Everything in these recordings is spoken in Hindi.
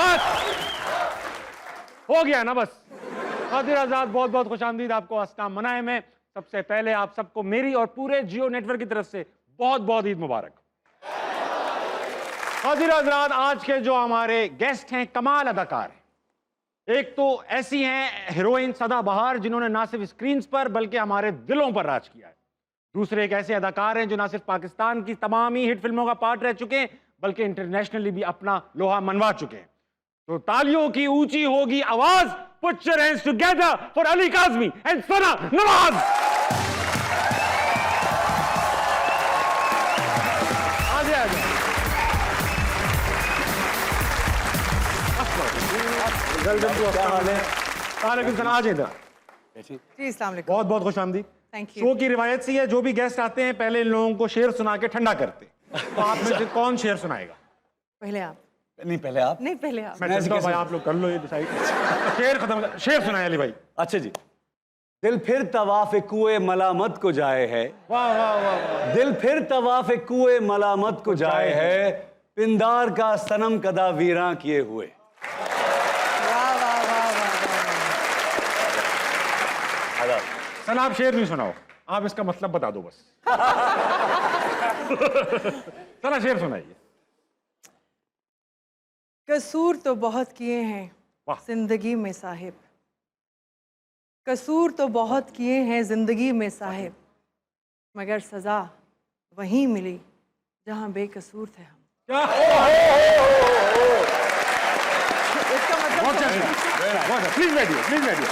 बस हो गया ना बस। खातिर आजाद, बहुत बहुत खुशामदीद आपको अस्ना मनाए में। सबसे पहले आप सबको मेरी और पूरे जियो नेटवर्क की तरफ से बहुत बहुत ईद मुबारक। खातिर आजाद, आज के जो हमारे गेस्ट हैं कमाल अदाकार हैं। एक तो ऐसी हैं हीरोइन सदाबहार जिन्होंने ना सिर्फ स्क्रीन पर बल्कि हमारे दिलों पर राज किया है। दूसरे एक ऐसे अदाकार हैं जो ना सिर्फ पाकिस्तान की तमाम ही हिट फिल्मों का पार्ट रह चुके हैं बल्कि इंटरनेशनली भी अपना लोहा मनवा चुके हैं। तो तालियों की ऊंची होगी आवाज। Put your hands together for Ali Kazmi and Sana Nawaz. आगे आ जाए। क्या हाल है? वालेकुम सलाम। आज इधर जी, अस्सलाम वालेकुम। बहुत बहुत खुश आमदीद। Thank you. शो की रिवायत सी है, जो भी गेस्ट आते हैं पहले इन लोगों को शेर सुना के ठंडा करते। तो आप में से कौन शेर सुनाएगा? पहले आप। नहीं पहले आप। नहीं, पहले आप। मैं चलता हूं भाई, आप लोग कर लो ये डिसाइड। शेर खत्म। शेर सुनाए अली भाई। अच्छा जी। दिल फिर तवाफ़े कुए मलामत को जाए है। वाह वाह वाह वाह। दिल फिर तवाफ़े कुए मलामत को जाए है, पिंदार का सनम कदा वीरां किए हुए। वाह वाह वाह वाह। सना आप शेर नहीं सुनाओ, आप इसका मतलब बता दो बस। सना शेर सुनाइए। कसूर तो बहुत किए हैं वाह। जिंदगी में साहिब, कसूर तो बहुत किए हैं जिंदगी में साहिब, मगर सजा वहीं मिली जहां बेकसूर थे हम। क्या? इसका मतलब प्लीज बैठिए, प्लीज बैठिए।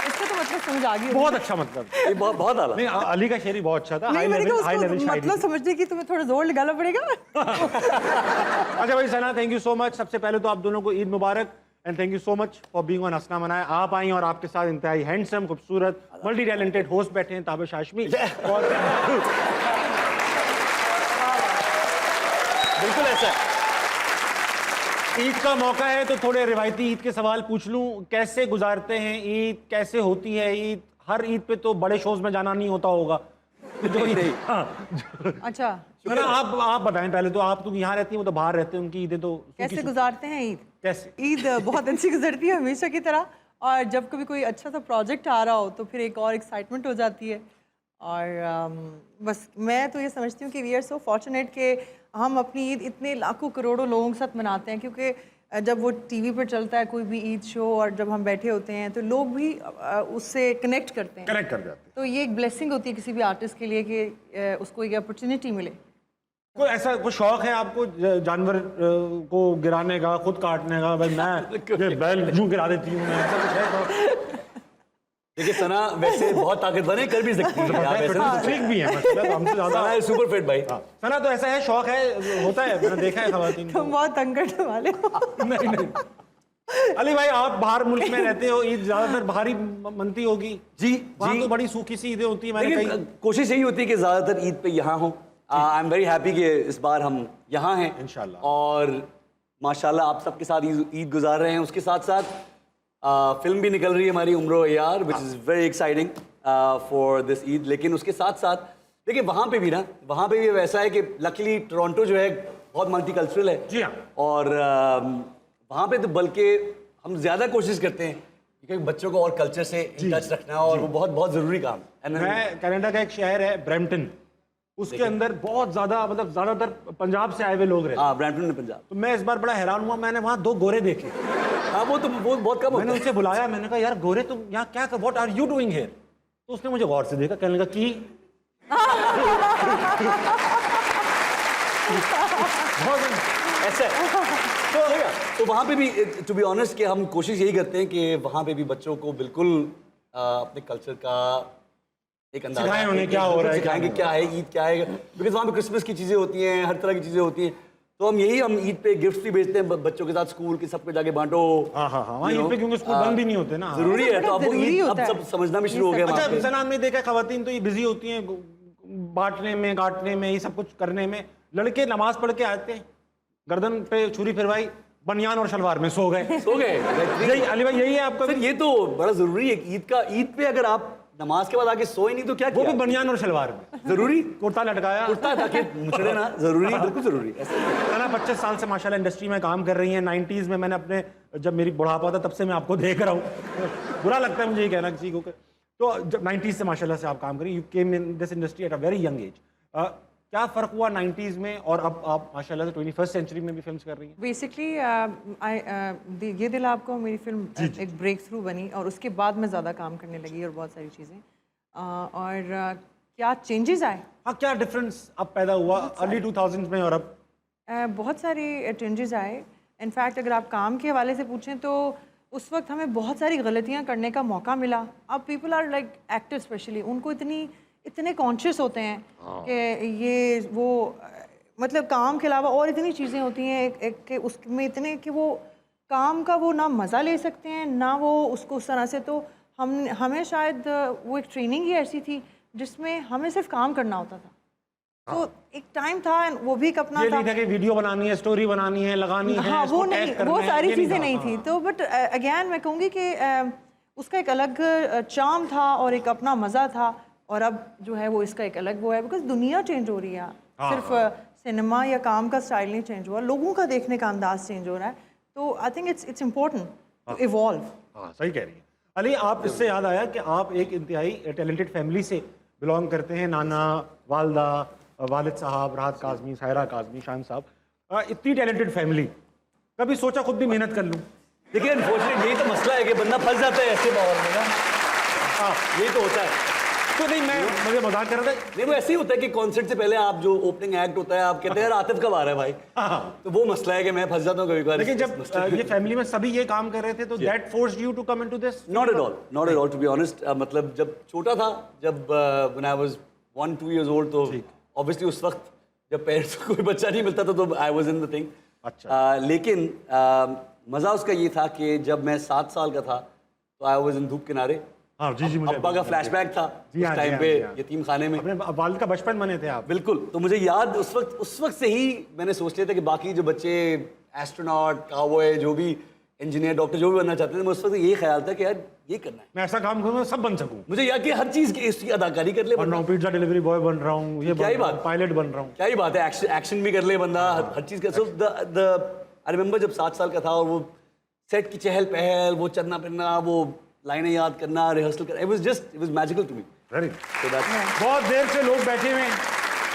इसका तो मतलब समझ आ गई। बहुत अच्छा मतलब। ये बहुत आला। नहीं, अली का शेर ही बहुत अच्छा था। नहीं, मैंने कहा हाई लेवल उसको शायरी मतलब थी। समझने की तुम्हें थोड़ा जोर लगाना पड़ेगा। अच्छा भाई Sana, thank you so much. सबसे पहले तो आप दोनों को ईद मुबारक and thank you so much for being on हसना मनाए। आप आई और आपके साथ इंतहाई हैंडसम, खूबसूरत, मल्टी टैलेंटेड होस्ट बैठे हैं ताबिश हाशमी। और बिल्कुल ऐसा है। ईद का मौका है तो थोड़े रिवायती ईद के सवाल पूछ लूं। कैसे गुजारते हैं ईद? कैसे होती है ईद? हर ईद पे तो बड़े शोज में जाना नहीं होता होगा। नहीं। हाँ। अच्छा, सना, आप बताएं पहले। तो आप तो यहाँ रहती हैं, वो तो बाहर रहते हैं, उनकी ईदें तो कैसे गुजारते हैं ईद? कैसे? ईद बहुत अच्छी गुजरती है हमेशा की तरह, और जब कभी कोई अच्छा सा प्रोजेक्ट आ रहा हो तो फिर एक और एक्साइटमेंट हो जाती है। और बस मैं तो ये समझती हूँ कि वी आर सो फॉर्चुनेट कि हम अपनी ईद इतने लाखों करोड़ों लोगों के साथ मनाते हैं, क्योंकि जब वो टीवी पर चलता है कोई भी ईद शो और जब हम बैठे होते हैं तो लोग भी उससे कनेक्ट करते हैं। कनेक्ट कर जाते हैं। तो ये एक ब्लेसिंग होती है किसी भी आर्टिस्ट के लिए कि उसको एक अपॉर्चुनिटी मिले। कोई ऐसा कोई शौक है आपको जानवर को गिराने का, खुद काटने का? भाई मैं ये बैल यूं गिरा देती हूँ, मैं ऐसा कुछ है शौक? देखिए सना वैसे बहुत ताकतवर है, कर भी सकती है। आप वैसे ठीक भी है मतलब हमसे ज्यादा। सना सुपर फिट भाई। सना तो ऐसा है, शौक है, होता है, मैंने देखा है खवातीन को। तुम बहुत तंग करने वाले हो। नहीं नहीं। अली भाई, आप बाहर मुल्क में रहते हो, ईद ज्यादातर भारी मनती होगी। जी वहाँ जी। तो बड़ी सूखी सी ईदें होती है। मैंने लेकिन कही कोशिश यही होती है कि ज्यादातर ईद पे यहाँ हो। आई एम वेरी हैप्पी कि इस बार हम यहाँ हैं इंशाल्लाह। और माशाल्लाह आप सबके साथ ईद गुजार रहे हैं। उसके साथ साथ फिल्म भी निकल रही है हमारी उम्रो यार, which is very exciting for this Eid. लेकिन उसके साथ साथ देखिए वहाँ पे भी वैसा है कि लकीली टोरंटो जो है बहुत मल्टीकल्चरल है। जी हाँ। और वहाँ पे तो बल्कि हम ज़्यादा कोशिश करते हैं क्योंकि बच्चों को और कल्चर से इन टच रखना, और वो बहुत बहुत ज़रूरी काम है। मैं कनाडा का एक शहर है ब्रैम्पटन, उसके अंदर बहुत ज्यादा मतलब ज्यादातर पंजाब से आए हुए लोग रहते हैं। हाँ, ब्रैम्पटन में पंजाब। तो मैं इस बार बड़ा हैरान हुआ, मैंने वहाँ 2 गोरे देखे। हाँ वो बहुत कम मैंने होता है। उनसे बुलाया, मैंने कहा यार गोरे तुम यहाँ क्या कर, what are you doing here? तो उसने मुझे गौर से देखा, कहने लगा कि ऐसा है। तो वहाँ पे भी टू बी ऑनेस्ट कि हम कोशिश यही करते हैं कि वहाँ पे भी बच्चों को बिल्कुल अपने कल्चर का एक अंदाजा सिखाएं उन्हें क्या हो रहा है, सिखाएंगे क्या है ईद क्या है, बिकॉज वहाँ पे क्रिसमस की चीज़ें होती हैं, हर तरह की चीज़ें होती हैं। तो हम ईद पे गिफ्ट भी भेजते हैं बच्चों के साथ, स्कूल के सबको जाके बांटो। हाँ हाँ हाँ, ईद पे क्योंकि स्कूल बंद भी नहीं होते ना। जरूरी है, तो अब वो जरूरी ईद होता अब है। सब समझना भी शुरू हो गया। अच्छा सना, हमने देखा खवातीन तो ये बिजी होती हैं बांटने में, काटने में, ये सब कुछ करने में। लड़के नमाज पढ़ के आते हैं, गर्दन पे छुरी फिरवाई, बनियान और शलवार में सो गए। सो गए। यही अली भाई, यही है आपका? सर ये तो बड़ा जरूरी है ईद पे अगर आप नमाज के बाद आके सोए नहीं तो क्या वो भी किया? बनियान और शलवार में, जरूरी कुर्ता लटकाया। कुर्ता ताकि मुचड़े ना, जरूरी, बिल्कुल जरूरी। ऐसे ना 25 साल से माशाल्लाह इंडस्ट्री में काम कर रही हैं। 90s में मैंने अपने, जब मेरी बुढ़ापा था तब से मैं आपको देख रहा हूँ। बुरा लगता है मुझे ये कहना किसी को तो जब 90s से माशाल्लाह से आप काम करें, you came in this industry at a very young age. क्या फ़र्क हुआ 90s में और अब आप माशाल्लाह से 21st सेंचुरी में भी फिल्म्स कर रही हैं? बेसिकली ये दिल आपको मेरी फिल्म एक ब्रेक थ्रू बनी और उसके बाद मैं ज़्यादा काम करने लगी और बहुत सारी चीज़ें और क्या चेंजेस आए। हाँ, क्या डिफरेंस अब पैदा हुआ अर्ली 2000s में और अब? बहुत सारे चेंजेस आए। इनफैक्ट अगर आप काम के हवाले से पूछें तो उस वक्त हमें बहुत सारी गलतियां करने का मौका मिला। अब people are like actor specially, उनको इतने कॉन्शियस होते हैं कि ये वो मतलब काम के अलावा और इतनी चीज़ें होती हैं एक कि उसमें इतने कि वो काम का वो ना मज़ा ले सकते हैं ना वो उसको उस तरह से। तो हमें शायद वो एक ट्रेनिंग ही ऐसी थी जिसमें हमें सिर्फ काम करना होता था। तो एक टाइम था, वो भी एक अपना ये था। नहीं था कि वीडियो बनानी है, स्टोरी बनानी है, लगानी है, हाँ, इसको वो tag नहीं, करना वो है, सारी ये नहीं चीज़ें था। नहीं थी। तो बट अगेन मैं कहूँगी कि उसका एक अलग चार्म था और एक अपना मज़ा था और अब जो है वो इसका एक अलग वो है बिकॉज दुनिया चेंज हो रही है। सिर्फ सिनेमा या काम का स्टाइल नहीं चेंज हुआ, लोगों का देखने का अंदाज चेंज हो रहा है। तो I think it's important to evolve. हाँ, सही कह रही हैं अली। आप, इससे याद आया कि आप एक इंतहाई टैलेंटेड फैमिली से बिलोंग करते हैं। नाना, वालदा, वालिद साहब, राहत काज़मी, सायरा काज़मी, शान साहब, इतनी टैलेंटेड फैमिली, कभी सोचा खुद भी मेहनत कर लूँ? देखिए अनफॉर्चुनेट यही तो मसला है कि बंदा फंस जाता है ऐसे माहौल में ना। हाँ, यही तो होता है। तो नहीं, मैं मुझे मजाक कर रहा था। नहीं, वो ऐसे ही होता है कि कॉन्सर्ट से पहले आप जो ओपनिंग एक्ट होता है आप कहते हैं यार आतिफ कब आ रहा है भाई। हाँ, तो वो मसला है कि मैं फंस जाता हूँ कभी कभार। लेकिन जब ये फैमिली में सभी ये काम कर रहे थे तो that forced you to come into this? Not at all, not at all to be honest. मतलब जब छोटा था, जब when I was 1-2 years old, तो ऑब्वियसली उस वक्त जब पेरेंट्स को कोई बच्चा नहीं मिलता था तो I was in the thing. अच्छा। लेकिन मज़ा उसका ये था कि जब मैं 7 साल का था तो आई वाज इन धूप किनारे। हाँ जी, मुझे अब्बा का फ्लैशबैक था जी उस हाँ, टाइम जी पे हाँ, जी हाँ। यतीम खाने में। अपने वालिद का बचपन बने थे आप? बिल्कुल। तो मुझे याद उस वक्त से ही मैंने सोच लिया था कि बाकी जो बच्चे एस्ट्रोनॉट, काउबॉय, जो भी इंजीनियर, डॉक्टर जो भी बनना चाहते थे, मैं उस वक्त ये ख्याल था कि यार ये करना है, मैं ऐसा काम करूँ सब बन सकूँ। मुझे यार कि हर चीज़ की इसकी अदाकारी कर ले बन रहा हूँ, पिज्जा डिलीवरी बॉय बन रहा हूँ, ये क्या ही बात, पायलट बन रहा हूँ। क्या ही बात है, एक्शन भी कर ले बंदा, हर चीज़ का। सो द आई रिमेंबर जब 7 साल का था और वो सेट की चहल पहल, वो चलना फिरना, वो लाइनें याद करना, रिहर्सल करना, it was magical to me. Very so that's बहुत देर से लोग बैठे हुए हैं,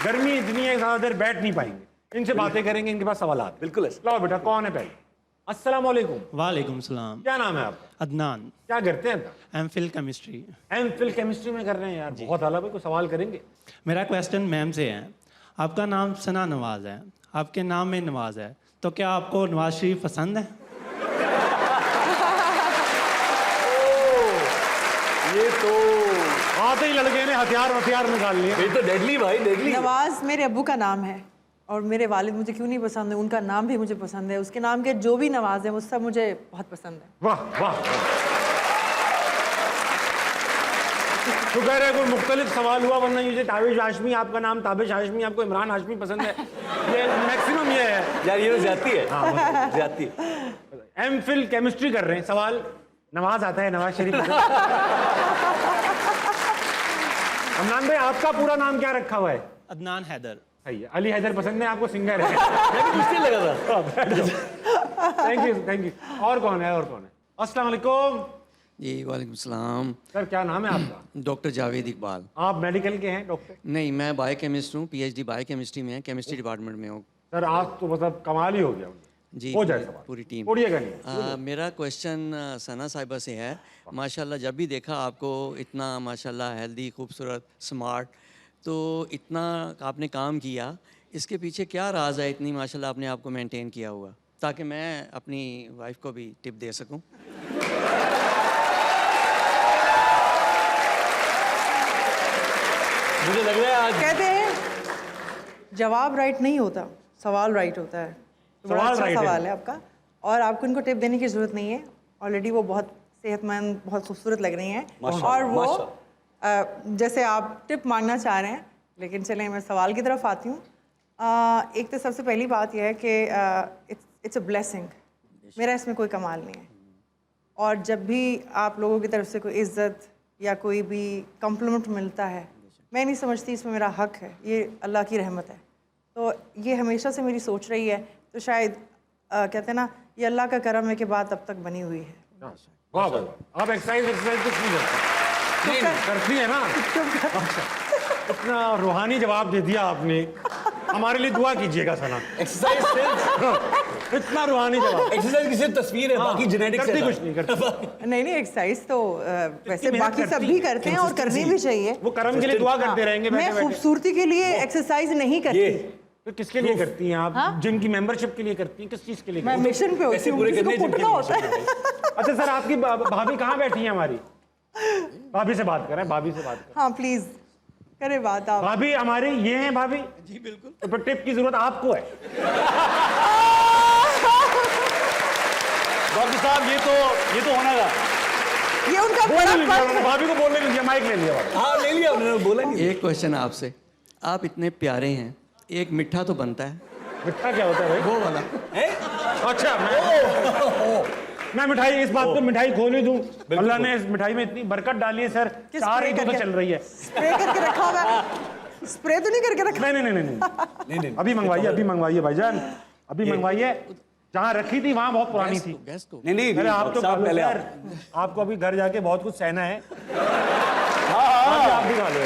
गर्मी इतनी है, ज़्यादा देर बैठ नहीं पाएंगे। इनसे बातें करेंगे, इनके पास सवाल आते। बिल्कुल ऐसा। लाओ बेटा, कौन है पहले? अस्सलाम वालेकुम। वालेकुम सलाम। क्या नाम है आपका? अदनान। क्या करते हैं? MPhil chemistry. एमफिल केमिस्ट्री में कर रहे हैं यार, बहुत आला भाई। कोई सवाल करेंगे? मेरा क्वेश्चन मैम से है। आपका नाम सना नवाज है, आपके नाम में नवाज है, तो क्या आपको नवाज शरीफ पसंद है? ये तो आते ही लड़के ने हथियार निकाल लिए। ये तो डेडली भाई, डेडली। नवाज मेरे अब्बू का नाम है और मेरे वालिद मुझे क्यों नहीं पसंद है, उनका नाम भी मुझे पसंद है, उसके नाम के जो भी नवाज है वो सब मुझे बहुत पसंद है। वाह वाह। तो कह रहे कोई मुख्तलिफ सवाल हुआ, वरना ये ताबिश हाशमी, आपका नाम ताबिश हाशमी, आपको इमरान हाशमी पसंद है, ये मैक्सिमम ये है यार, ये तो ज्यादती है, ज्यादती है। एमफिल केमिस्ट्री कर रहे हैं, सवाल नवाज आता है, नवाज शरीफ। अमनान भाई, आपका पूरा नाम क्या रखा हुआ है? अदनान हैदर। सही है। अली हैदर पसंद है आपको, सिंगर है। मुझसे लगा था। Thank you. और कौन है? अस्सलाम वालेकुम। जी वालेकुम सलाम। सर, क्या नाम है आपका? डॉक्टर जावेद इकबाल। आप मेडिकल के हैं डॉक्टर? नहीं, मैं बायोकेमिस्ट हूँ, पीएचडी बायोकेमिस्ट्री में है, केमिस्ट्री डिपार्टमेंट में हूँ। सर, आज तो मतलब कमाल ही हो गया। जी, हो जाए सवाल। पूरी टीम। उड़िएगा नहीं। मेरा क्वेश्चन सना साहिबा से है। माशाल्लाह जब भी देखा आपको इतना माशाल्लाह हेल्दी, खूबसूरत, स्मार्ट, तो इतना आपने काम किया, इसके पीछे क्या राज है इतनी माशाल्लाह आपने आपको मेंटेन किया हुआ, ताकि मैं अपनी वाइफ को भी टिप दे सकूं? मुझे लग रहा है आज कहते हैं जवाब राइट नहीं होता, सवाल राइट होता है। तो बड़ा सवाल अच्छा right है। सवाल है आपका और आपको इनको टिप देने की ज़रूरत नहीं है। ऑलरेडी वो बहुत सेहतमंद, बहुत खूबसूरत लग रही हैं और वो जैसे आप टिप मांगना चाह रहे हैं। लेकिन चलें, मैं सवाल की तरफ आती हूँ। एक तो सबसे पहली बात यह है कि इट्स अ ब्लेसिंग, मेरा इसमें कोई कमाल नहीं है। और जब भी आप लोगों की तरफ से कोई इज़्ज़त, या कोई भी कम्प्लीमेंट मिलता है, मैं नहीं समझती इसमें मेरा हक है, ये अल्लाह की रहमत है। तो ये हमेशा से मेरी सोच रही है, तो शायद कहते हैं ना, ये अल्लाह का करम है कि बात अब तक बनी हुई है। वाह वाह, आप एक्सरसाइज कुछ नहीं करती? नहीं करती है ना। अच्छा, इतना रूहानी जवाब दे दिया आपने। हमारे लिए दुआ कीजिएगा सना। एक्सरसाइज सिर्फ इतना रूहानी जवाब। एक्सरसाइज की सिर्फ तस्वीर है, बाकी जेनेटिक्स करती कुछ नहीं करती। नहीं एक्सरसाइज तो वैसे मेहनत बाकी सब करती भी करते हैं और करनी भी चाहिए। वो कर्म के लिए दुआ करते रहेंगे मैं बैठे-बैठे। खूबसूरती के लिए एक्सरसाइज नहीं करती, तो किसके लिए करती हैं आप? जिम की मेंबरशिप के लिए करती हैं? किस चीज के लिए मैं करती हैं? मिशन पे होती पैसे हूँ, पूरे किसी करने को जिम के कुटना लिए होता है। अच्छा सर, आपकी भाभी कहाँ बैठी है हमारी? भाभी से बात करें, भाभी से बात करें। हाँ प्लीज करे बात आप। भाभी हमारी ये है भाभी? जी बिल्कुल। तो फिर टिप की जरूरत आपको है। डॉक्टर साहब ये तो होना था। ये उनका बोल बड़ा लीजिए, फर्क है। भाभी को बोलने दीजिए, माइक ले लिया भाभी। हाँ ले लिया उन्होंने, बोला नहीं। एक क्वेश्चन आपसे, आप इतने प्यारे हैं, एक मिठा तो बनता है, मिठा क्या होता है भाई? वो वाला। अच्छा, मैं मिठाई, इस बात पे मिठाई खोल ही दूं। अल्लाह ने इस मिठाई में इतनी बरकत डाली है सर, किस 4 स्प्रे ईंटों तो करके? चल रही है। स्प्रे करके रखा होगा, स्प्रे तो नहीं करके रखा? नहीं, अभी मंगवाइए भाईजान, अभी मंगवाइए। जहाँ रखी थी वहाँ बहुत पुरानी थी। गैस को नहीं अरे आप तो साहब पहले सर, आपको अभी घर जाके बहुत कुछ सहना है। आप भी खा लो,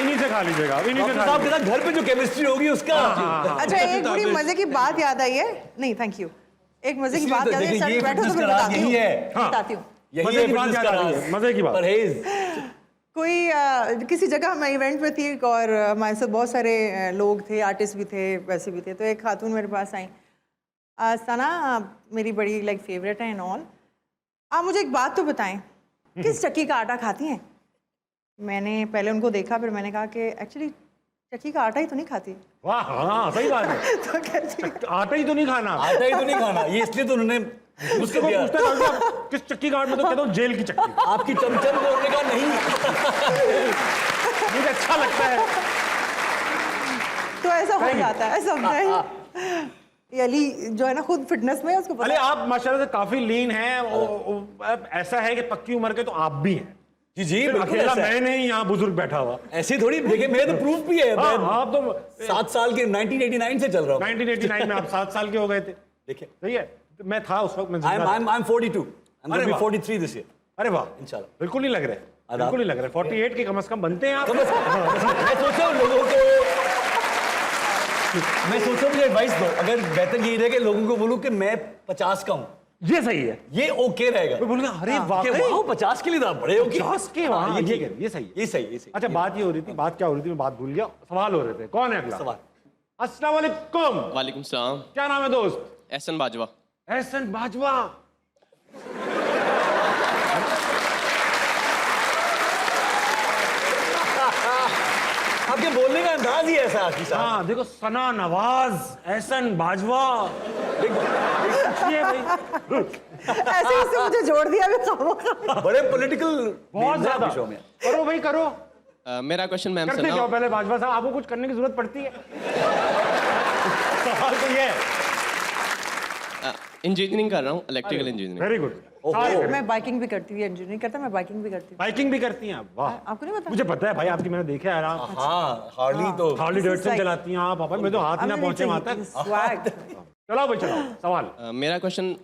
इन्हीं से खा लीजिएगा, इन्हीं से डॉक्टर खा साहब के लीजिएगा। साथ घर पे जो केमिस्ट्री होगी उसका अच्छा, एक बड़ी मजे की बात याद आई है। नहीं थैंक यू, एक मजे की इसलिए बात तो याद आई है। देखिए, सर ये बैठो तो fitness मैं का राज बताती यही हूँ, है। हाँ। बताती हूँ। यही मजे की बात fitness याद का आ रही है, राज। मजे की बात। परहेज। कोई किसी जगह मैं इवेंट में थी और हमारे साथ बहुत सारे लोग थे, आर्टिस्ट भी थे, वैसे भी थे। तो एक खातून मेरे पास आई, सना मेरी बड़ी लाइक फेवरेट है एंड ऑल, आप मुझे एक बात तो बताएं, किस चक्की का आटा खाती हैं? मैंने पहले उनको देखा, फिर मैंने कहा कि एक्चुअली चक्की का आटा ही तो नहीं खाती। वाह, हाँ सही बात है। तो कहती आटा ही तो नहीं खाना। आटा ही तो नहीं खाना, ये इसलिए तो उन्होंने उसके को पूछता है डॉक्टर साहब, किस चक्की का आटा? मैं तो कहता हूँ जेल की चक्की। आपकी चमचम बोलने का नहीं। मुझे अच्छा लगता है। तो ऐसा हो जाता है, ऐसा होता है। ये अली जो है ना खुद फिटनेस में है, उसको अरे पता है। आप माशाल्लाह से काफी लीन हैं। अब ऐसा है कि पक्की उम्र के तो आप भी हैं। जी जी सिर्फ बिल्कुल अकेला ऐसा है। मैं नहीं यहाँ बुजुर्ग बैठा हुआ। ऐसे थोड़ी देखिए, मेरे तो प्रूफ भी है। हाँ, मैं आप तो 7 साल के 1989 से चल रहा हूँ। 1989 में आप 7 साल के हो गए थे। देखिए सही है, तो मैं था उस वक्त। मैं जिंदा था। I'm 42. I'm अरे going to be वाह। 43 this year. अरे वाह, इंशाल्लाह। बिल्कुल नहीं लग रहे, बिल्कुल नहीं लग रहे। 48 के कम से कम बनते हैं आप। मैं सोचा हूँ लोगों को, मैं सोचा मुझे एडवाइस दो। अगर बेहतर ये रहे कि लोगों को बोलूँ कि मैं 50 का हूँ, ये सही है। ये ओके रहेगा। मैं बोलूँगा अरे कि वाकई वाह 50 के लिए तो आप बड़े हो। 50 के वहाँ, ये ठीक ये है, ये सही है। ये सही, ये सही। अच्छा, बात ये हो रही थी, बात क्या हो रही थी, मैं बात भूल गया। सवाल हो रहे थे, कौन है अगला सवाल। अस्सलाम वालेकुम। वालेकुम सलाम। क्या नाम है दोस्त? एहसन बाजवा। एहसन बाजवा। आपके बोलने का अंदाज ही ऐसा है आपकी साहब। हाँ देखो, सना नवाज, एहसन बाजवा, ये भाई ऐसे इससे मुझे जोड़ दिया भी खामोखा। बड़े पॉलिटिकल बहुत ज्यादा। शो में। करो भाई करो। मेरा क्वेश्चन मैम करते क्या सना। हो पहले बाजवा साहब? आपको कुछ करने की जरूरत पड़ती है? सवाल तो ये है। इंजीनियरिंग कर रहा हूँ, इलेक्ट्रिकल इंजीनियरिंग। Very good. मैं बाइकिंग भी करती हूँ, इंजीनियरिंग करता, मैं बाइकिंग भी करती हूँ। बाइकिंग भी करती हैं आप? वाह, आपको नहीं पता? मुझे पता है भाई, आपकी मैंने देखा है। आप हाँ हार्ली तो Harley This is Davidson like- चलाती हैं आप? पापा मैं तो हाथ ही ना पहुंचे वहां तक। स्वैग। चलाओ भाई चलाओ। सवाल मेरा क्वेश्चन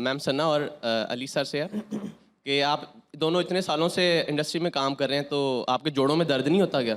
मैम सना और अली सर से है कि आप दोनों इतने सालों से इंडस्ट्री में काम कर रहे हैं, तो आपके जोड़ों में दर्द नहीं होता क्या?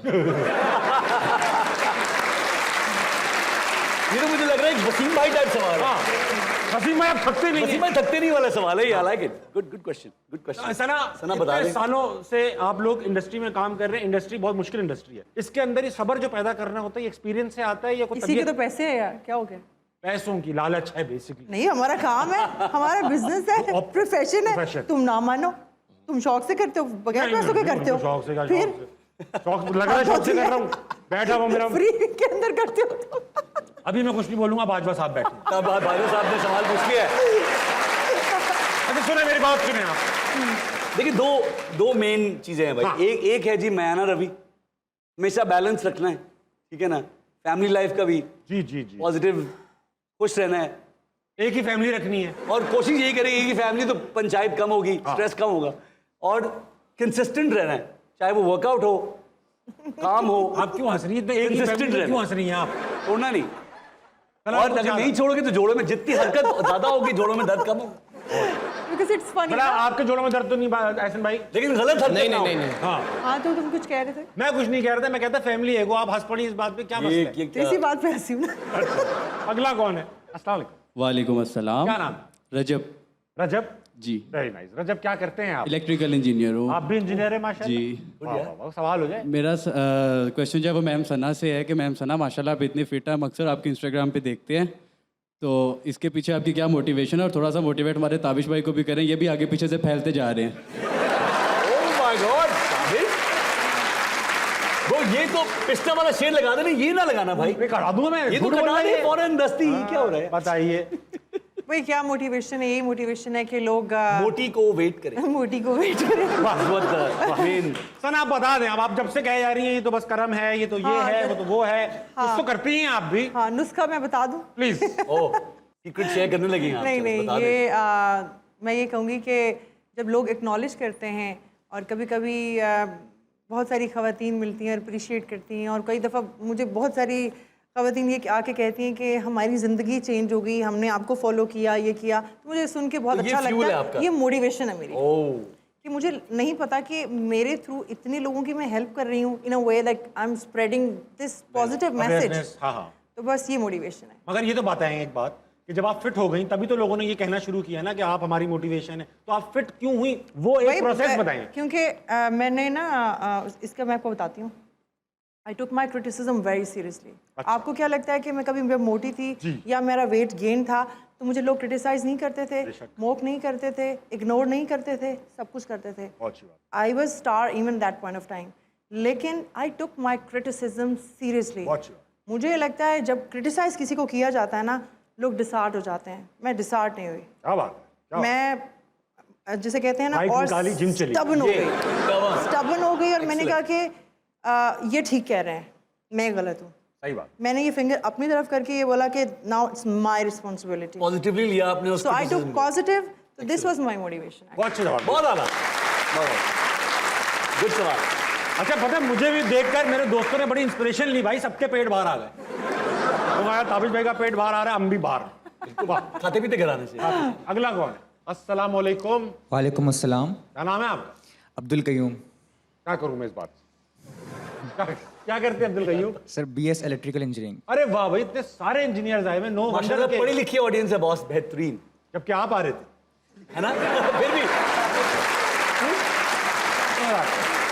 ये तो मुझे लग रहा है एक वसीम भाई टाइप सवाल है। वसीम भाई आप थकते नहीं वसीम भाई थकते नहीं वाला सवाल है ये। I like it. Good question, good question. Sana, Sana बता इतने रहे। सालों से आप लोग इंडस्ट्री में काम कर रहे हैं। इंडस्ट्री बहुत मुश्किल इंडस्ट्री है। इसके अंदर ये सब्र जो पैदा करना होता है, ये एक्सपीरियंस से आता है या कोई इसी के तबीयत? तो पैसे है यार, क्या हो गया? पैसों की लालच है बेसिकली। नहीं, हमारा काम है, हमारा बिजनेस है, प्रोफेशन है। Profession। तुम ना मानो, तुम शौक से करते हो, बगैर पैसों के करते हो। शौक से क्या? फिर शौक लग रहा है, शौक से कर रहा हूँ। बैठा हुआ मेरा। फ्री के अंदर करते हो तुम। अभी मैं कुछ नहीं बोलूंगा, बाजवा साहब बैठे। तब भाई साहब ने सवाल पूछ लिया है। अच्छा सुने, मेरी बात सुने आप। देखिए दो मेन चीजें हैं भाई। हाँ। एक है जी मैं रवि, हमेशा बैलेंस रखना है, ठीक है ना। फैमिली लाइफ का भी जी जी जी, पॉजिटिव, खुश रहना है। एक ही फैमिली रखनी है। और कोशिश यही करेगी कि फैमिली तो पंचायत कम होगी, स्ट्रेस कम होगा। और कंसिस्टेंट रहना है, चाहे वो वर्कआउट हो, काम हो। आप क्यों हंस रही है? एक ही Consistent family में रहना। क्यों हंस रही हैं आप? छोड़ना नहीं, चलो, और कुछ अगर ज्यादा। नहीं छोड़ोगे तो जोड़ों में जितनी हरकत ज्यादा होगी जोड़ों में दर्द कम होगा। Because it's funny. बड़ा आपके जोड़ों में दर्द तो नहीं एहसन भाई? लेकिन गलत हरकत नहीं ना नहीं हो। नहीं नहीं हाँ, हाँ तो तुम कुछ कह रहे थे? मैं कुछ नहीं कह रहा था, मैं कहता फैमिली है वो, आप हंस पड़ी इस बात पे, क्या मसला है? ये तो इसी बात पे हंसी हूँ ना। अगला कौन है? अस्सलाम वालेकुम। वालेकुम अस्सलाम। क्या नाम? रजब रजब जी, वेरी नाइस। रजब क्या करते हैं आप? इलेक्ट्रिकल इंजीनियर हूँ। आप भी इंजीनियर है माशाल्लाह? जी। वाह, वाह, वाह, सवाल हो जाए। मेरा क्वेश्चन जो है वो मैम सना से है कि मैम सना माशाल्लाह आप इतनी फिट हैं, हम अक्सर आपके इंस्टाग्राम पे देखते हैं, तो इसके पीछे आपकी क्या मोटिवेशन है? और थोड़ा सा मोटिवेट हमारे ताबिश भाई को भी करें, ये भी आगे पीछे से फैलते जा रहे हैं। ओह माय गॉड, वो ये तो पिस्ता वाला शेर लगा देना, ये ना लगाना भाई, मैं करा दूंगा मैं, ये तो झूठ बोल कटा रही दे है। फौरन दस्ती। क्या हो रहा है? बताइए। भाई क्या मोटिवेशन है? यही मोटिवेशन है कि लोग मोटी को वेट करें। मोटी को वेट करें। मेन सन आप बता दें, अब आप जब से कहे जा रही हैं ये तो बस कर्म है, ये तो ये हाँ, है, वो तो वो है, कुछ तो करती हैं आप भी, हाँ नुस्खा मैं बता दूं? प्लीज। ओह सीक्रेट शेयर करने लगी हैं आप, नहीं चलो, नहीं, बता दें। ये मैं ये कहूँगी कि जब लोग एक्नॉलेज करते हैं और कभी कभी बहुत सारी ख़वातीन मिलती हैं और अप्रिशिएट करती हैं, और कई दफ़ा मुझे बहुत सारी ख़वातीन ये आके कहती हैं कि हमारी ज़िंदगी चेंज हो गई, हमने आपको फॉलो किया, ये किया, तो मुझे सुन के बहुत तो ये अच्छा fuel है लगता आपका? है। ये मोटिवेशन है मेरी ओह कि मुझे नहीं पता कि मेरे थ्रू इतने लोगों की मैं हेल्प कर रही हूँ in a way that I am spreading this positive message. Awareness, हाँ हाँ। तो बस ये मोटिवेशन है। मगर ये तो बताएं एक बात कि जब आप फिट हो गई तभी तो लोगों ने ये कहना शुरू किया ना कि आप हमारी मोटिवेशन है, तो आप फिट क्यों हुई? वो एक भाई, प्रोसेस बताएं। क्योंकि मैंने ना इसका मैं आपको बताती हूँ, आई टुक माई क्रिटिसिज्म वेरी सीरियसली। आपको क्या लगता है कि मैं कभी जब मोटी थी या मेरा वेट गेन था तो मुझे लोग क्रिटिसाइज नहीं करते थे, मोक नहीं करते थे, इग्नोर नहीं करते थे, सब कुछ करते थे। बहुत अच्छी बात। I was star even that point of time, लेकिन आई टुक माई क्रिटिसिज्म सीरियसली। बहुत अच्छी बात। मुझे लगता है जब क्रिटिसाइज किसी को किया जाता है ना, लोग डिसहार्ट हो जाते हैं। मैं डिसहार्ट नहीं हुई, क्या बात है, क्या बात मैं जिसे कहते हैं ना, बाइक और निकाली, जिम चली। स्टबन हो ये, गई, कवर। स्टबन हो गई, और मैंने कहा कि ये ठीक कह रहे हैं, मैं गलत हूँ। सही बात। मैंने ये फिंगर अपनी तरफ करके ये बोला कि now it's my responsibility, positively लिया आपने सो उसको। I took positive, so this was my motivation. बहुत अच्छा जवाब। बहुत आला, गुड सवाल। अच्छा पता है मुझे भी देखकर मेरे दोस्तों ने बड़ी इंस्पिरेशन ली भाई, सबके पेट बाहर आ गए। तो आया ताबिश भाई का पेट बाहर आ रहा है, हम भी बाहर। वाह। खाते पीते घराने से। अगला कौन है? अस्सलाम वालेकुम। वालेकुम अस्सलाम। क्या नाम है आपका? अब्दुल कयूम। क्या करूं मैं इस बात से? क्या करते हैं Abdul Qayyum? Sir BS electrical engineering. अरे वाह भाई, इतने सारे इंजीनियर्स आए हुए, नो वंडर माशाल्लाह के, पढ़ी लिखी ऑडियंस है बॉस, बेहतरीन जबकि आप आ रहे थे। है ना। फिर भी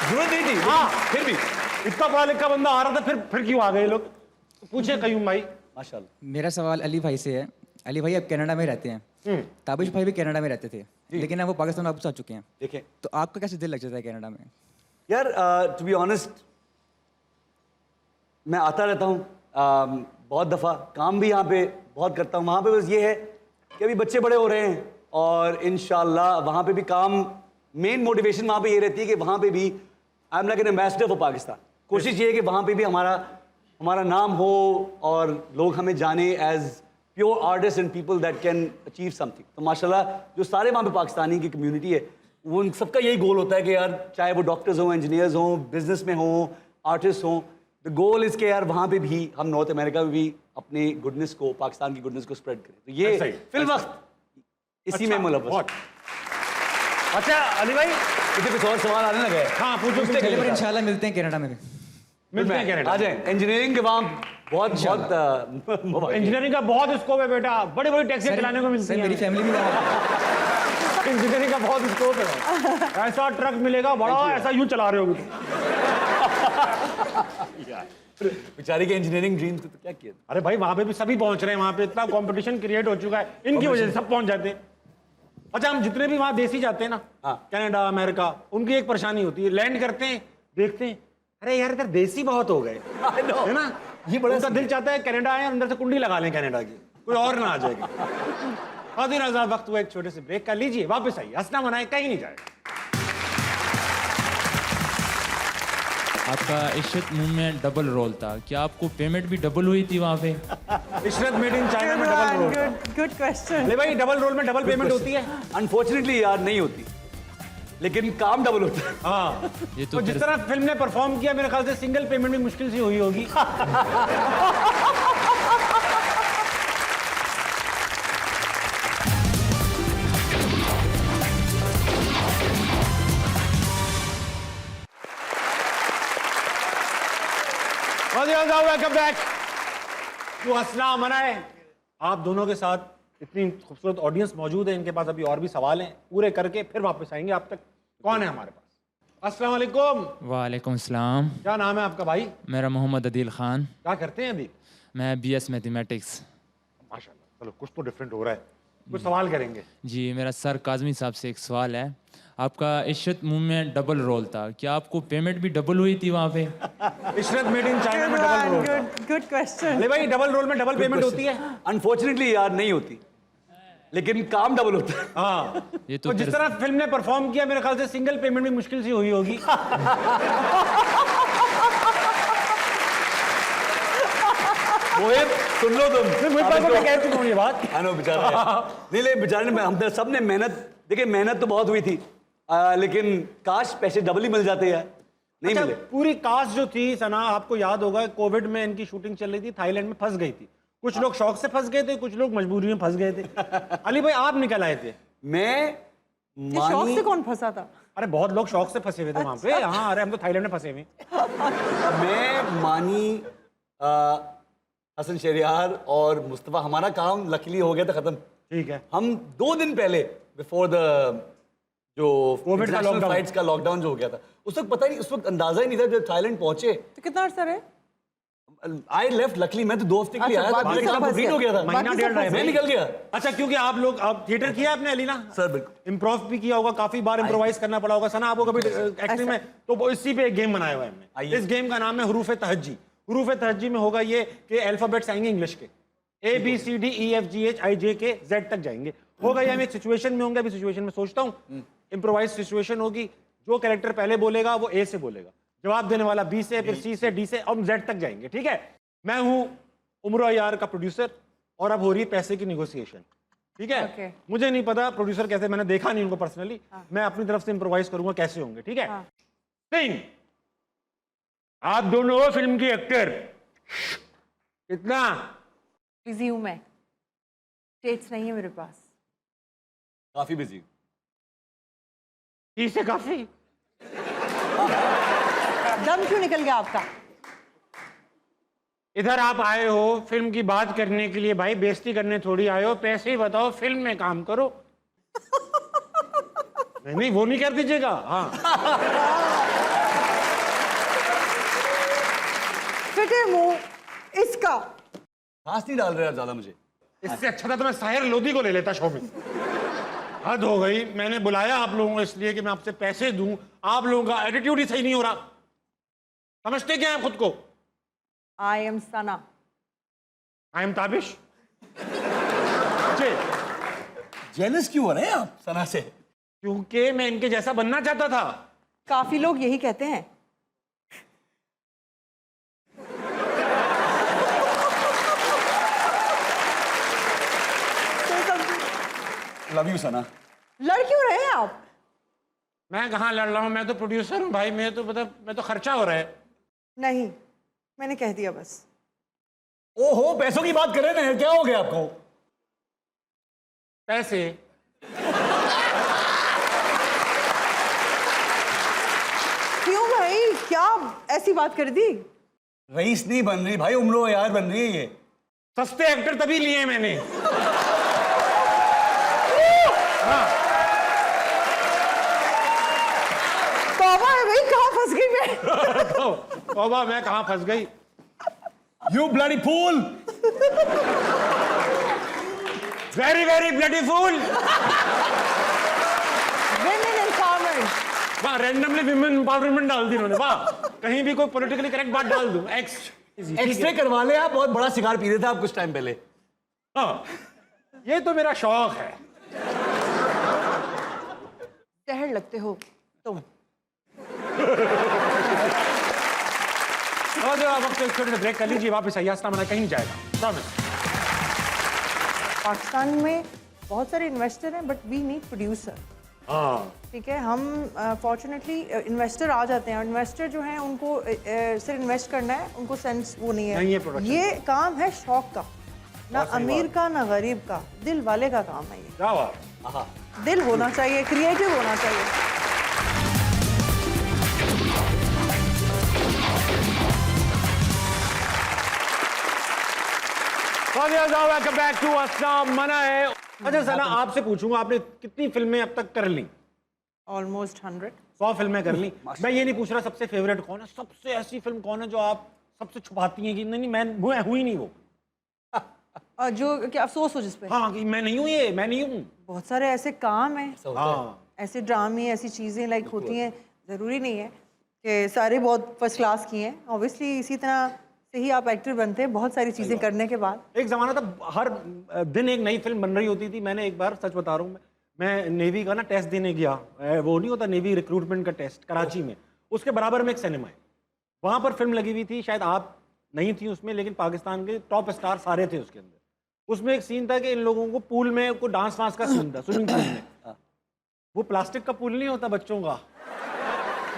जरूरत नहीं थी, हाँ। फिर भी इतना पढ़ा लिखा बंदा आ रहा था, फिर क्यों आ गए लोग? पूछे कयूम भाई। माशाल्लाह। मेरा सवाल अली भाई से है। अली भाई अब कनाडा में रहते हैं, ताबिश भाई भी कनाडा में रहते थे, लेकिन अब वो पाकिस्तान वापस आ चुके हैं, देखें तो आपका कैसे दिल लग जाता है कनाडा में? यार, टू बी ऑनेस्ट मैं आता रहता हूँ, बहुत दफ़ा काम भी यहाँ पे बहुत करता हूँ। वहाँ पे बस ये है कि अभी बच्चे बड़े हो रहे हैं और इंशाल्लाह वहाँ पे भी काम, मेन मोटिवेशन वहाँ पे ये रहती है कि वहाँ पे भी I am like an ambassador for Pakistan. कोशिश ये है कि वहाँ पे भी हमारा नाम हो और लोग हमें जाने as pure artist and people that can achieve something. तो माशाल्लाह जो सारे वहाँ पे पाकिस्तानी की कम्युनिटी है, वो उन सबका यही गोल होता है कि यार चाहे वो डॉक्टर्स हों, इंजीनियर्स हों, बिजनेस में हों, आर्टिस्ट हों, द गोल इज के यार वहाँ पे भी हम नॉर्थ अमेरिका में भी अपने गुडनेस को, पाकिस्तान की गुडनेस को स्प्रेड करें। तो ये ऐसा ही, फिल वक्त इसी में मुलव्वस। बहुत। अच्छा अली भाई, इसे कुछ और सवाल आने लगे हैं। हाँ पूछो। चलिए पर इंशाल्लाह मिलते हैं कनाडा में भी। मिलते हैं कनाडा। आ जाए, इंजीनियरिंग के वहाँ बहुत इंजीनियरिंग का बहुत स्कोप है बेटा, बड़ी बड़ी टैक्सी चलाने को मिलती सर मेरी है। फैमिली भी वहाँ। इंजीनियरिंग का बहुत स्कोप है, ऐसा ट्रक मिलेगा बड़ा, ऐसा यूं चला रहे होगे तुम। बेचारे के इंजीनियरिंग ड्रीम तो क्या किया। अरे भाई वहां पे भी सभी पहुंच रहे हैं, वहां पे इतना कंपटीशन क्रिएट हो चुका है, इनकी वजह से सब पहुंच जाते हैं। अच्छा हम जितने भी वहां देसी जाते हैं ना, हाँ। कनाडा अमेरिका, उनकी एक परेशानी होती है, लैंड करते हैं देखते हैं अरे यार इधर देसी बहुत हो गए, I know. है ना। ये बड़ा उनका दिल चाहता है कनाडा आए, अंदर से कुंडी लगा लें कनाडा की, कोई और ना आ जाएगा। खातिन आजाद, वक्त हुआ एक छोटे से ब्रेक का, लीजिए वापस आइए, हंसना मनाए कहीं नहीं जाए। आपका इशरत मूव में डबल रोल था, क्या आपको पेमेंट भी डबल हुई थी वहाँ पे? इशरत मेड इन चाइना में डबल रोल। Good question. ले भाई, डबल रोल में डबल पेमेंट होती है? अनफॉर्चुनेटली यार नहीं होती। लेकिन काम डबल होता है। हाँ ये तो जिस तरह फिल्म ने परफॉर्म किया मेरे ख्याल से सिंगल पेमेंट भी मुश्किल से हुई होगी। वेलकम बैक टू हंसना मनाए। आप दोनों के साथ इतनी खूबसूरत ऑडियंस मौजूद है, इनके पास अभी और भी सवाल हैं, पूरे करके फिर वापस आएंगे आप तक। कौन है हमारे पास? अस्सलाम वालेकुम। वालेकुम सलाम। क्या नाम है आपका भाई? मेरा मोहम्मद अदील खान। क्या करते हैं अभी? मैं BS मैथमेटिक्स। माशाल्लाह, चलो कुछ तो डिफरेंट हो रहा है। कुछ सवाल करेंगे। जी, मेरा सर काजमी साहब से एक सवाल है। आपका इशरत मूवी में डबल रोल था, क्या आपको पेमेंट भी डबल हुई थी वहाँ पे? इशरत मेड इन चाइना में डबल रोल। Good question. अरे भाई, डबल रोल में डबल पेमेंट होती है? अनफॉर्चुनेटली यार नहीं होती, लेकिन काम डबल होता है। हाँ ये तो जिस तरह फिल्म ने परफॉर्म किया मेरे ख्याल से सिंगल पेमेंट भी मुश्किल से हुई होगी। मोहित सुन लो तुम, मैं कह चुका हूँ ये बात। नो बेचारा नहीं ले बेचारे ने, हम सब ने मेहनत, देखिए मेहनत तो बहुत हुई थी, लेकिन काश पैसे डबल ही मिल जाते यार, नहीं अच्छा, मिले। पूरी कास्ट जो थी सना, आपको याद होगा कोविड में इनकी शूटिंग चल रही थी, थाईलैंड में फंस गई थी। कुछ लोग शौक से फंस गए थे, कुछ लोग मजबूरी में फंस गए थे। अली भाई आप निकल आए थे। मैं ये शौक से कौन फंसा था? अरे बहुत लोग शौक से फंसे हुए थे वहां पे। हाँ, अरे हम तो थाईलैंड में फंसे हुए। मैं मानी हसन शहरियार और मुस्तफ़ा, हमारा काम लकीली हो गया था खत्म। ठीक है। हम 2 दिन पहले बिफोर द जो कोविड का लॉकडाउन, फ्लाइट्स का लॉकडाउन जो हो गया था, उस वक्त पता नहीं, उस वक्त अंदाजा ही नहीं था जब थाईलैंड पहुंचे। तो कितना अर्सा रहे? आई लेफ्ट लकीली, मैं तो 2 हफ्ते के लिए आया था, बाकी लेकिन सब सब फंस कंप्लीट गए। हो गया था। महीना डेढ़ रहे मैं निकल गया। अच्छा, क्योंकि आप लोग आप थिएटर किया आपने अली ना? सर बिल्कुल। इम्प्रोव भी किया होगा, काफी बार इम्प्रोवाइज करना पड़ा होगा। सना आपको कभी एक्टिंग में, तो वो इसी पे एक गेम बनाया हुआ है हमने। आइए। इस गेम का नाम है हुरूफ तहज्जी। हुरूफ तहज्जी में होगा ये कि अल्फाबेट्स आएंगे इंग्लिश के, ABCDEFGHIJK Z तक जाएंगे। होगा ये हम एक सिचुएशन में होंगे, अभी सिचुएशन में सोचता हूँ, इम्प्रोवाइज सिचुएशन होगी। जो कैरेक्टर पहले बोलेगा वो A से बोलेगा, जवाब देने वाला B से, फिर C से, D से, और Z तक जाएंगे। ठीक है? मैं हूँ उम्र यार का प्रोड्यूसर और अब हो रही है पैसे की निगोसिएशन। ठीक है? Okay. मुझे नहीं पता प्रोड्यूसर कैसे, मैंने देखा नहीं उनको पर्सनली। मैं अपनी तरफ से इम्प्रोवाइज करूंगा कैसे होंगे। ठीक है? तीन, आप दोनों हो फिल्म की एक्टर। कितना बिजी हूँ मैं, डेट्स नहीं है मेरे पास। काफी बिजी। से काफी दम क्यों निकल गया आपका? इधर आप आए हो फिल्म की बात करने के लिए भाई, बेइज्जती करने थोड़ी आए हो। पैसे ही बताओ, फिल्म में काम करो। नहीं वो नहीं कर दीजिएगा। हाँ फिटे मुंह इसका। खास नहीं डाल रहे आप ज्यादा मुझे। इससे अच्छा था तो मैं साहिर लोधी को ले लेता शो में। हद हो गई। मैंने बुलाया आप लोगों को इसलिए कि मैं आपसे पैसे दूं। आप लोगों का एटीट्यूड ही सही नहीं हो रहा। समझते क्या है खुद को? I am Sana. I am Tabish. Jealous क्यों हो रहे हैं आप सना से? क्योंकि मैं इनके जैसा बनना चाहता था। काफी लोग यही कहते हैं। लव यू सना। लड़ क्यों रहे हैं आप? मैं कहाँ लड़ रहा हूँ, मैं तो प्रोड्यूसर हूँ भाई। मैं तो खर्चा हो रहा है। नहीं, मैंने कह दिया बस। ओहो, पैसों की बात कर रहे हैं, क्या हो गया आपको? पैसे क्यों भाई, क्या ऐसी बात कर दी? रईस नहीं बन रही भाई, उम्रो यार बन रही है ये। सस्ते एक्टर तभी लिए मैंने। तौबा है भाई, कहाँ फंस गई मैं? तौबा, मैं कहाँ फंस गई? You bloody fool! Very very bloody fool! Women empowerment. वाह, रैंडमली विमेन एम्पावरमेंट डाल दी उन्होंने। वाह, कहीं भी कोई पॉलिटिकली करेक्ट बात डाल दूं। एक्सरे करवा ले आप, बहुत बड़ा शिकार पी रहे थे आप कुछ टाइम पहले। हाँ, ये तो मेरा शौक है। शहर लगते हो तुम। और जो आप वक्त छोटे से ब्रेक कर लीजिए, वापस आइए। आस्था मना कहीं नहीं जाएगा, प्रॉमिस। पाकिस्तान में बहुत सारे इन्वेस्टर हैं, बट वी नीड प्रोड्यूसर। हाँ ठीक है, हम फॉर्चुनेटली इन्वेस्टर आ जाते हैं, इन्वेस्टर जो हैं उनको सिर्फ इन्वेस्ट करना है, उनको सेंस वो नहीं नहीं है है। production ये काम है शौक का, ना बहुत सही अमीर बात। का ना गरीब का, दिल वाले का काम है ये। क्या बात। दिल होना चाहिए, क्रिएटिव होना चाहिए। वेलकम बैक टू अस्सलाम मना है। अच्छा सना, आपसे पूछूंगा, आपने कितनी फिल्में अब तक कर ली? ऑलमोस्ट 100। 100 फिल्में कर ली। मैं ये नहीं पूछ रहा सबसे फेवरेट कौन है, सबसे ऐसी फिल्म कौन है जो आप सबसे छुपाती हैं कि नहीं मैं हुई नहीं वो। जो क्या अफसोस हो जिस पे। हाँ कि मैं नहीं हूँ, ये मैं नहीं हूँ। बहुत सारे ऐसे काम हैं, हाँ ऐसे ड्रामे, ऐसी चीज़ें लाइक होती हैं, ज़रूरी नहीं है कि सारे बहुत फर्स्ट क्लास की हैं। ऑब्वियसली इसी तरह से ही आप एक्टर बनते हैं बहुत सारी चीज़ें करने के बाद। एक ज़माना था हर दिन एक नई फिल्म बन रही होती थी। मैंने एक बार, सच बता रहा हूँ, मैं नेवी का ना टेस्ट देने गया, वो नहीं होता नेवी रिक्रूटमेंट का टेस्ट कराची में, उसके बराबर में एक सिनेमा है, वहाँ पर फिल्म लगी हुई थी, शायद आप नहीं थी उसमें, लेकिन पाकिस्तान के टॉप स्टार सारे थे उसके अंदर। उसमें एक सीन था कि इन लोगों को पूल में को डांस वांस का सीन था, स्विमिंग पूल में। वो प्लास्टिक का पूल नहीं होता बच्चों का,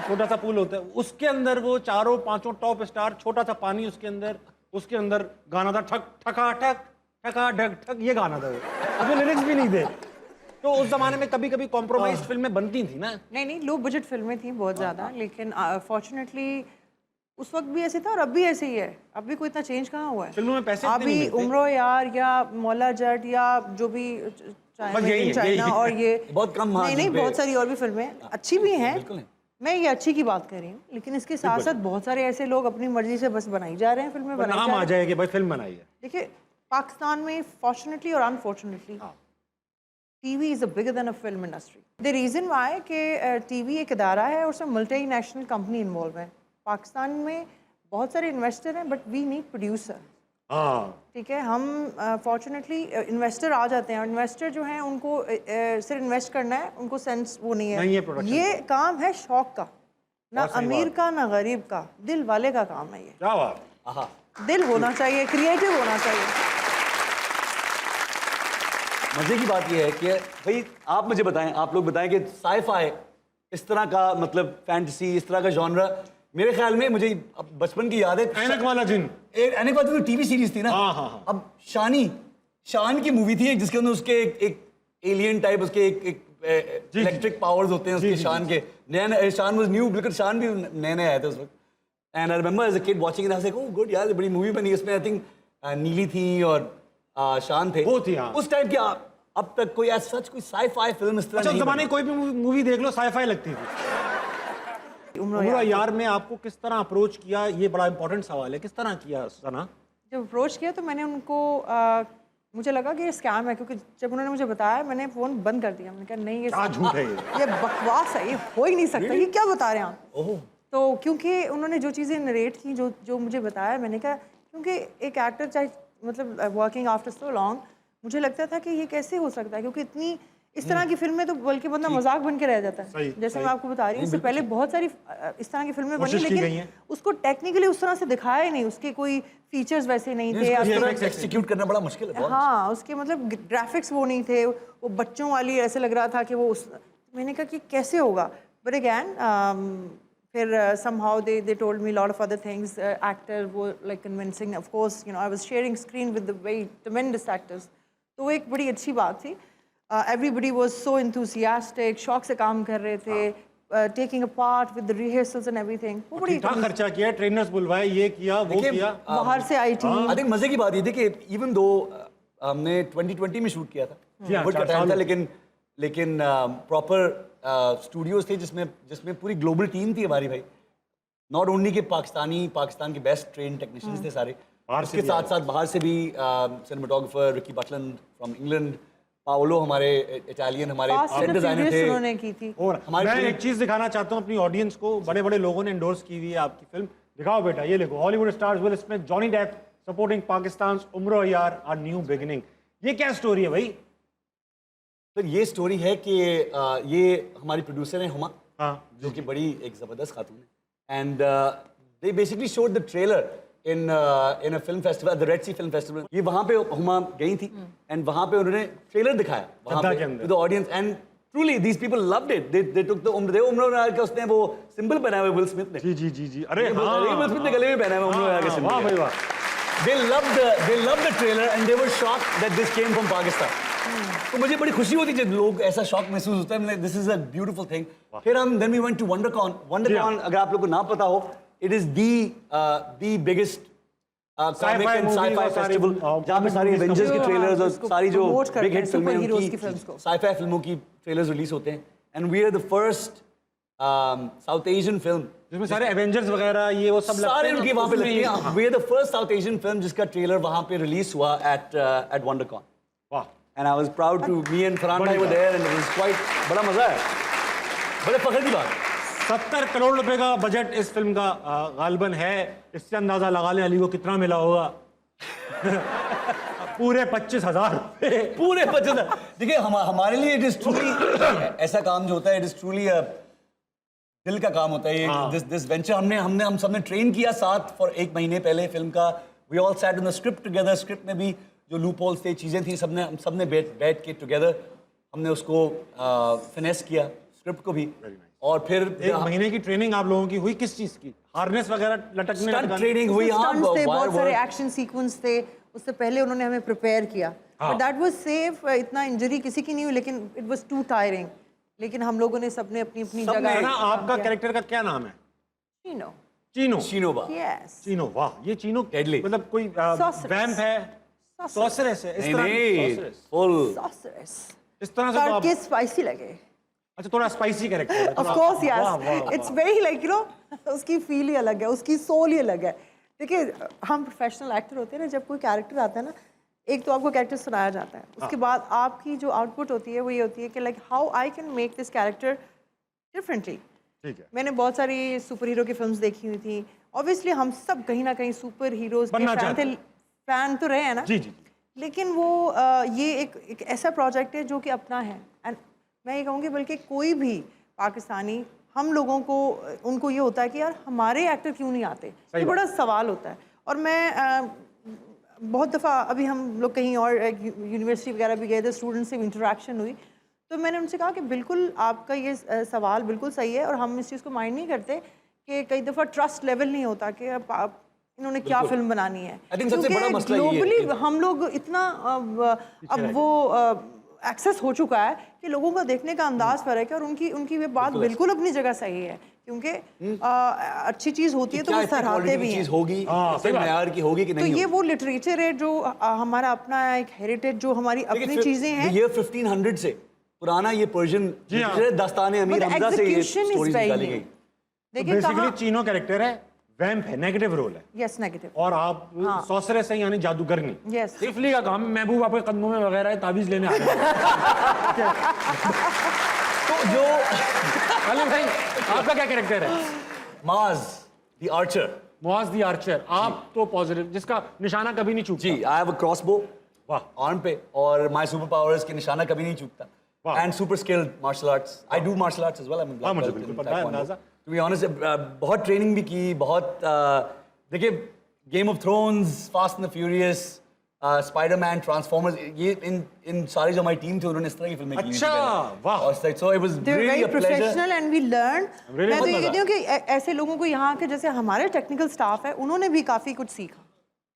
छोटा सा पूल होता है, उसके अंदर वो चारों पांचों टॉप स्टार, छोटा सा पानी उसके अंदर गाना था ठक ठका ठक ठका ढक ठक, ये गाना था वो, उसमें लिरिक्स भी नहीं थे। तो उस जमाने में कभी कभी कॉम्प्रोमाइज फिल्में बनती थी ना। नहीं, लो बजट फिल्में थी बहुत ज़्यादा, लेकिन फॉर्चुनेटली उस वक्त भी ऐसे था और अब भी ऐसे ही है। अब भी कोई इतना चेंज कहाँ हुआ है। फिल्मों में पैसे इतने नहीं अभी मिलते। उम्रो यार या मौला जट या जो भी बस यही है, चाइना यही। और ये बहुत कम margin नहीं पे। बहुत सारी और भी फिल्में अच्छी भी हैं। बिल्कुल है। मैं ये अच्छी की बात कर रही हूँ, लेकिन इसके साथ साथ बहुत सारे ऐसे लोग अपनी मर्जी से बस बनाई जा रहे हैं, फिल्में बनाई नाम जा आ रहे हैं। जाए कि भाई फिल्म बनाई है। देखिए पाकिस्तान में फॉर्चुनेटली और unfortunately TV is a bigger than a film industry. The reason why कि टीवी एक इदारा है और उसमें मल्टी नेशनल कंपनी इन्वॉल्व है। पाकिस्तान में बहुत सारे इन्वेस्टर हैं, बट वी नीड प्रोड्यूसर। हाँ ठीक है, हम फॉर्चुनेटली इन्वेस्टर आ जाते हैं, और इन्वेस्टर जो हैं उनको सिर्फ इन्वेस्ट करना है, उनको सेंस वो नहीं नहीं है है। production ये काम है शौक का, ना बहुत सही अमीर बात। का ना गरीब का, दिल वाले का काम है ये। क्या बात। दिल होना चाहिए, क्रिएटिव होना चाहिए। मजे की बात यह है कि भाई आप मुझे बताएं, आप लोग बताएं कि साई-फाई इस तरह का मतलब फैंटेसी, इस तरह का जॉनरा, मेरे ख्याल में मुझे अब बचपन की याद है। ऐनक वाला जिन। ऐनक वाला जिन टीवी सीरीज थी ना। हाँ, हाँ, हाँ। अब शान की मूवी थी एक, जिसके अंदर उसके एक एलियन टाइप, उसके एक इलेक्ट्रिक पावर्स होते हैं उसके, शान के नया शान वाज न्यू, बिल्कुल शान भी नए नए आए थे उस वक्त। And I remember as a kid watching it, I was like, oh good यार, ये बड़ी मूवी बनी। इसमें आई थिंक नीली थी और शान थे, वो थी, हाँ। उस टाइम की। अब तक कोई ऐसा सच कोई साई-फाई फिल्म इस तरह अच्छा, उस नहीं जमाने बनी। में कोई भी मूवी देख लो साई-फाई लगती थी। उम्र यार में आपको किस तरह अप्रोच किया, ये बड़ा इंपॉर्टेंट सवाल है, किस तरह किया सना? जब अप्रोच किया तो मैंने उनको मुझे लगा कि ये स्कैम है, क्योंकि जब उन्होंने मुझे बताया मैंने फ़ोन बंद कर दिया। मैंने कहा नहीं, क्या झूठ है ये बकवास है, ये हो ही नहीं सकता, ये क्या बता रहे हैं आप। तो क्योंकि उन्होंने जो चीज़ें नरेट की, जो मुझे बताया, मैंने कहा क्योंकि एक एक्टर चाहे मतलब वर्किंग आफ्टर सो लॉन्ग, मुझे लगता था कि ये कैसे हो सकता है, क्योंकि इतनी इस तरह की फिल्में तो बल्कि बंदा मजाक बन के रह जाता है। सही, जैसे सही। मैं आपको बता रही हूँ, इससे पहले बहुत सारी इस तरह की फिल्में बनी, कोशिश की गई लेकिन हैं। उसको टेक्निकली उस तरह से दिखाया ही नहीं, उसके कोई फीचर्स वैसे नहीं थे। एक्सिक्यूट करना बड़ा मुश्किल है बहुत। हाँ, उसके मतलब ग्राफिक्स वो नहीं थे, वो बच्चों वाली ऐसे लग रहा था कि वो उस, मैंने कहा कि कैसे होगा। बट अगैन फिर somehow they told me a lot of other things. Actor वो like convincing, of course, you know, I was sharing screen with the very tremendous actors. तो वो एक बड़ी अच्छी बात थी। Everybody was so enthusiastic, शौक से काम कर रहे थे, taking a part with the rehearsals and everything. वो बड़ी ठीक ठाक खर्चा किया, ट्रेनर्स बुलवाए, ये किया वो देखिए, किया। बाहर से आई टीम। आई थिंक मजे की बात ये थी कि इवन दो हमने 2020 में शूट किया था, जी हाँ, कोविड का 4 टाइम था, साल। लेकिन प्रॉपर स्टूडियोज थे जिसमें पूरी ग्लोबल टीम थी हमारी भाई। नॉट ओनली के पाकिस्तान के बेस्ट ट्रेन टेक्नीशियंस थे सारे, बाहर से उसके भी साथ आए। साथ बाहर से भी cinematographer Ricky Butland from England, Paolo हमारे इटालियन, हमारे Fast set and the designer Furious थे। उन्होंने की थी। और हमारी मैं पूरी- एक चीज दिखाना चाहता हूँ अपनी ऑडियंस को, बड़े बड़े लोगों ने एंडोर्स की हुई है आपकी फिल्म। दिखाओ बेटा, ये देखो, Hollywood stars Will Smith, Johnny Depp supporting Pakistan उम्र यार आर न्यू बिगिनिंग। ये क्या स्टोरी है भाई? तो ये स्टोरी है कि ये हमारी प्रोड्यूसर हैं हुमा, हाँ, जो कि बड़ी एक ज़बरदस्त खातून है। And they basically showed the trailer in a film festival, the Red Sea film festival. ये वहाँ पे हुमा गई थी एंड वहाँ पे उन्होंने ट्रेलर दिखाया वहाँ जद्दा पे के अंदर। To the audience, and Truly, these people loved it. They took the उम्र यार का उसने वो symbol पहना हुआ है विल स्मिथ ने. जी जी जी जी अरे हाँ विल स्मिथ ने गले में पहना हुआ उम्र यार का वाह symbol. भाई वाह They loved the trailer and they were shocked that this came from Pakistan. तो मुझे बड़ी खुशी होती जब लोग ऐसा शॉक महसूस होता है. This is a beautiful thing. फिर हम then we went to WonderCon. WonderCon अगर आप लोग को ना पता हो, it is the biggest comic and sci-fi festival जहाँ पे सारी Avengers की trailers और सारी जो big hit फिल्में उनकी sci-fi फिल्मों की trailers release होते हैं. And we are the first South Asian film जिसमें सारे एवेंजर्स वगैरह ये वो सब लगते सारे हैं उनके वहाँ पे लगते हैं. We are the first South Asian film जिसका trailer वहाँ पे release हुआ at WonderCon. वाह And I was proud to me and Farhan bhai were there and it was quite बड़ा मजा है. बड़े फख्र की बात. 70 करोड़ रुपए का बजट इस फिल्म का गालबन है. इससे अंदाजा लगा लें अली को कितना मिला होगा. पूरे 25,000 पूरे 25,000. देखिए हमारे लिए it is truly ऐसा काम जो होता है it is truly दिल का काम होता है ये. this venture हम सबने ट्रेन किया साथ फॉर 1 महीने पहले फिल्म का. we all sat on the script together. Script में भी जो लूप होल्स थे चीज़ें थी हम सबने बैठ के टुगेदर हमने उसको फिनेस किया स्क्रिप्ट को भी. और फिर 1 महीने की ट्रेनिंग आप लोगों की हुई किस चीज की? हार्नेस वगैरह लटकने स्टंट ट्रेनिंग हुई. स्टंट्स थे, बहुत सारे एक्शन सीक्वेंस थे. उससे पहले उन्होंने हमें प्रिपेयर किया. But that was safe. इतना इंजरी किसी की नहीं हुई लेकिन इट वाज टू टायरिंग. लेकिन हम लोगों ने सबने अपनी अपनी जगह. ना आपका कैरेक्टर का क्या नाम है? चीनो. चीनो. चीनोबा. यस. चीनो. वाह ये चीनो Deadly. मतलब कोई वैम्प है सॉसरेस है इस तरह नहीं फुल सॉसरेस. इस तरह से तो आप तड़के स्पाइसी लगे. अच्छा थोड़ा स्पाइसी कैरेक्टर है. Of course yes. It's very like you know उसकी फील ही अलग है, उसकी सोल ही अलग है. देखिए हम प्रोफेशनल एक्टर होते हैं ना, जब कोई कैरेक्टर आता है ना, एक तो आपको कैरेक्टर सुनाया जाता है, उसके बाद आपकी जो आउटपुट होती है वो ये होती है कि like how I can make this character differently. ठीक है. मैंने बहुत सारी सुपर हीरो की फिल्म्स देखी हुई थी. ऑब्वियसली हम सब कहीं ना कहीं सुपर हीरोज के फैन तो रहे हैं ना. जी जी. लेकिन वो ये एक ऐसा प्रोजेक्ट है जो कि अपना है. एंड मैं ये कहूँगी बल्कि कोई भी पाकिस्तानी हम लोगों को उनको ये होता है कि यार हमारे एक्टर क्यों नहीं आते. ये बड़ा सवाल होता है. और मैं बहुत दफ़ा अभी हम लोग कहीं और यूनिवर्सिटी वगैरह भी गए थे, स्टूडेंट्स से इंटरेक्शन हुई, तो मैंने उनसे कहा कि बिल्कुल आपका ये सवाल बिल्कुल सही है और हम इस चीज़ को माइंड नहीं करते कि कई दफ़ा ट्रस्ट लेवल नहीं होता कि आप इन्होंने क्या फिल्म बनानी है. क्योंकि ग्लोबली हम लोग इतना अब वो एक्सेस हो चुका है कि लोगों का देखने का अंदाज फर्क है. और उनकी ये बात बिल्कुल अपनी जगह सही है क्योंकि अच्छी चीज़ होती है तो वो सराहते भी हैं. होगी मयार की होगी कि तो ये वो लिटरेचर है जो हमारा अपना एक हेरिटेज, जो हमारी अपनी चीज़ें हैं. ये 1500 से पुराना ये पर्शियन दास्तान अमीर हमजा से ये स्टोरीज निकाली गई. देखिए बेसिकली चीनो कैरेक्टर है, वैम्प है, नेगेटिव रोल है. Yes negative. और आप सॉसरेस हैं यानी जादूगरनी. यस. तिफली का काम महबूब आपके कदमों में वगैरह है, ताबीज लेने आ रहे हैं. तो जो अली भाई आपका क्या कैरेक्टर है? Maaz the archer. Muaz the archer. आप तो पॉजिटिव जिसका निशाना कभी नहीं चूकता. जी आई हैव अ क्रॉसबो. वाह. आर्म पे. और माय सुपर पावर्स के निशाना कभी नहीं चूकता. And super skilled martial arts. I do martial arts as well. I am हाँ मुझे बिल्कुल पता है अंदाजा. टू बी ऑनेस्ट बहुत ट्रेनिंग भी की. बहुत देखिए Game of Thrones, Fast and the Furious, Spiderman, transformers, ये इन सारी जो हमारी टीम थी उन्होंने इस तरह की फिल्में की. अच्छा वाह. और so it was really a pleasure. Professional and we learn. मैं तो ये कहती हूँ कि ऐसे लोगों को यहाँ के जैसे हमारे टेक्निकल स्टाफ है उन्होंने भी काफ़ी कुछ सीखा.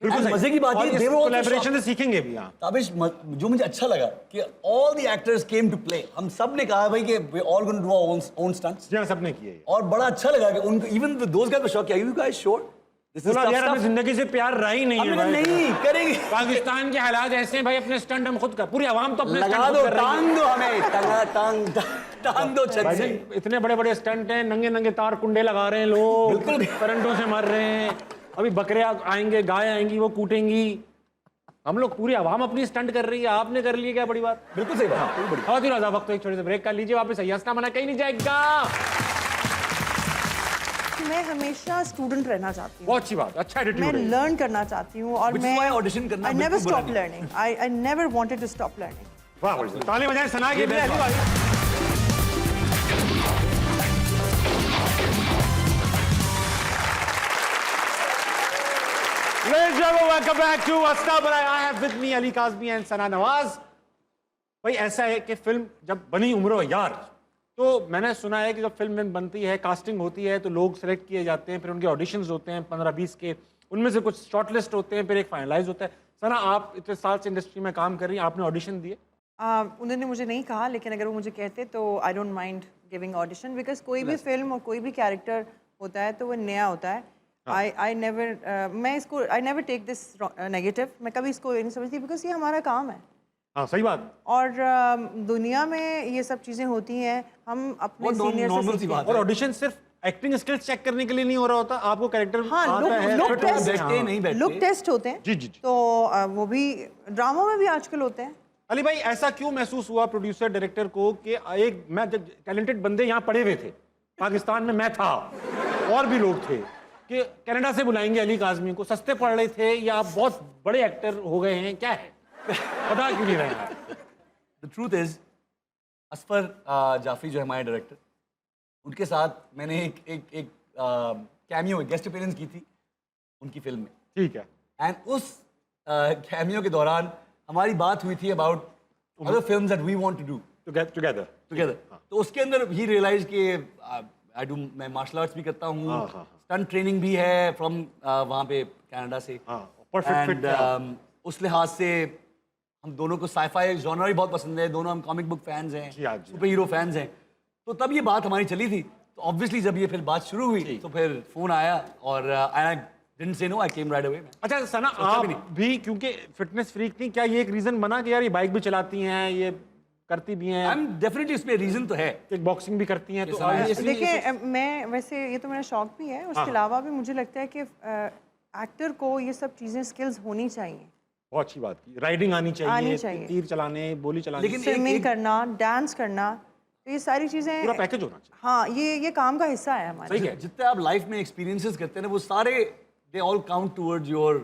बिल्कुल मजे की बात है. कोलैबोरेशन से सीखेंगे भी. यहाँ ताबिश जो मुझे अच्छा लगा कि all the actors came to play. हम सब ने कहा भाई कि we all going to do our own stunts. जी सबने किए. और बड़ा अच्छा लगा कि उनको इवन दोस्त गाइस शौक किया. You guys sure this is यार हमें जिंदगी से प्यार रहा ही नहीं है भाई. नहीं करेंगे. पाकिस्तान के हालात ऐसे हैं भाई, अपने स्टंट हम खुद कर, पूरी आवाम तो अपने लगा दो. टांग दो हमें. टांग दो छत से. इतने बड़े बड़े स्टंट हैं, नंगे नंगे तार कुंडे लगा रहे हैं लोग, बिल्कुल करंटों से मर रहे हैं. अभी बकरे आएंगे, गाय आएंगी, वो कूटेंगी. हम लोग पूरी आवाम अपनी स्टंट कर रही है, आपने कर लिया, क्या बड़ी बात. बिल्कुल सही बात. बहुत ही ज्यादा वक्त. एक छोटे से ब्रेक कर लीजिए, वापस हंसना मना कहीं नहीं जाएगा. मैं हमेशा स्टूडेंट रहना चाहती हूँ. बहुत अच्छी बात. अच्छा मैं एटीट्यूड है. लर्न करना चाहती हूँ और मैं ऑडिशन करना आई नेवर बिल्कुल बुरा stop learning. I never wanted to stop learning. वाह ताली बजाएं सना के लिए. Ladies and gentlemen, welcome back to What's Up. I have with me Ali Kazmi and Sana Nawaz. भाई ऐसा है कि फिल्म जब बनी उम्र यार, तो मैंने सुना है कि जब फिल्म बनती है, कास्टिंग होती है, तो लोग सेलेक्ट किए जाते हैं, फिर उनके ऑडिशंस होते हैं 15-20 के, उनमें से कुछ शॉर्टलिस्ट होते हैं, फिर एक फाइनलाइज होता है। सना, आप इतने साल से इंडस्ट्री में काम कर रही हैं, आपने ऑडिशन दिए? उन्होंने मुझे नहीं कहा, लेकिन अगर वो मुझे कहते तो I don't mind giving audition, because कोई भी फिल्म और कोई भी कैरेक्टर होता है तो वो नया होता है। I never take this negative, मैं कभी इसको ये नहीं समझती, बिकॉज ये हमारा काम है। हाँ, सही बात। और दुनिया में ये सब चीज़ें होती हैं, हम अपने सीनियर से सीखते हैं। और ऑडिशन सिर्फ एक्टिंग स्किल्स चेक करने के लिए नहीं हो रहा होता, आपको कैरेक्टर हाँ, लुक टेस्ट होते हैं। जी जी जी। तो वो भी ड्रामा में भी आजकल होते हैं। अली भाई, ऐसा क्यों महसूस हुआ प्रोड्यूसर डायरेक्टर को कि एक मैं टैलेंटेड बंदे यहाँ पड़े हुए थे, पाकिस्तान में मैं था और भी लोग थे, कि कनाडा से बुलाएंगे अली काज़मी को? सस्ते पड़ रहे थे या आप बहुत बड़े एक्टर हो गए हैं, क्या है? पता क्यों नहीं रहे आप? The truth is, Asfar Jafri जो है हमारे डायरेक्टर, उनके साथ मैंने एक कैमियो, गेस्ट अपीयरेंस की थी उनकी फिल्म में। ठीक है। एंड उस कैमियो के दौरान हमारी बात हुई थी about other films that we want to do together. तो उसके अंदर ही रियलाइज कि मैं मार्शल आर्ट्स भी करता हूँ, स्टंट ट्रेनिंग भी है फ्रॉम वहाँ पे कनाडा से। Perfect fit. उस लिहाज से हम दोनों को साइफाई जॉनर भी बहुत पसंद है, दोनों हम कॉमिक बुक फैंस हैं, सुपर हीरो फैंस हैं। तो तब ये बात हमारी चली थी। तो ऑब्वियसली जब ये फिर बात शुरू हुई तो फिर फोन आया और I didn't say no, I came right away. अच्छा सना, आप भी क्योंकि फिटनेस फ्रीक थी, क्या ये एक रीजन बना कि यार ये बाइक भी चलाती हैं, ये करती भी हैं? आई एम डेफिनेटली, इसमें रीजन तो है, एक बॉक्सिंग भी करती हैं, तो देखिए मैं वैसे ये तो मेरा शौक भी है, उसके अलावा भी मुझे लगता है कि एक्टर को ये सब चीज़ें स्किल्स होनी चाहिए। बहुत अच्छी बात की। राइडिंग आनी चाहिए, तीर चलाने, बोली चलाने, लेकिन स्विमिंग करना, डांस करना, तो ये सारी चीज़ें पूरा पैकेज होना चाहिए। हाँ, ये काम का हिस्सा है हमारे। सही है। जितने आप लाइफ में एक्सपीरियंसेस करते हैं ना, वो सारे they all count towards your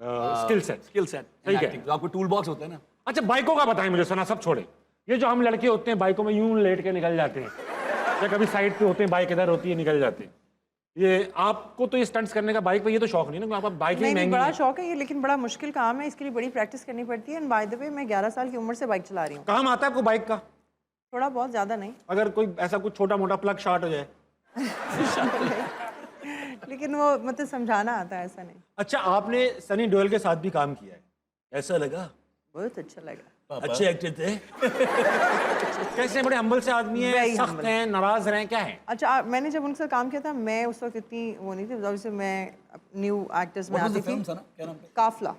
skill set. सही है। तो आपको टूल बॉक्स होता है ना। अच्छा, बाइकों का बताएं मुझे सना, सब छोड़े। ये जो हम लड़के होते हैं बाइकों में यूं लेट के निकल जाते हैं, या कभी साइड पे होते हैं, बाइक इधर होती है, निकल जाते हैं, ये आपको तो ये स्टंट्स करने का बाइक पे ये तो शौक नहीं ना? आपका बाइक ही महंगी बड़ा है। शौक है ये, लेकिन बड़ा मुश्किल काम है, इसके लिए बड़ी प्रैक्टिस करनी पड़ती है। एंड बाय द वे, मैं 11 साल की उम्र से बाइक चला रही हूँ। काम आता है आपको बाइक का? थोड़ा बहुत, ज़्यादा नहीं। अगर कोई ऐसा कुछ छोटा मोटा प्लग शॉर्ट हो जाए? लेकिन वो मतलब समझाना आता है, ऐसा नहीं। अच्छा, आपने सनी देओल के साथ भी काम किया है, कैसा लगा? बहुत अच्छा लगा। अच्छे एक्टर थे। कैसे? बड़े हम्बल से आदमी हैं, Very सख्त humble। हैं, नाराज रहे, क्या है? अच्छा, मैंने जब उनसे काम किया था, मैं उस वक्त इतनी वो नहीं थी, जब मैं न्यू एक्टर्स में आती थी। क्या नाम? काफला।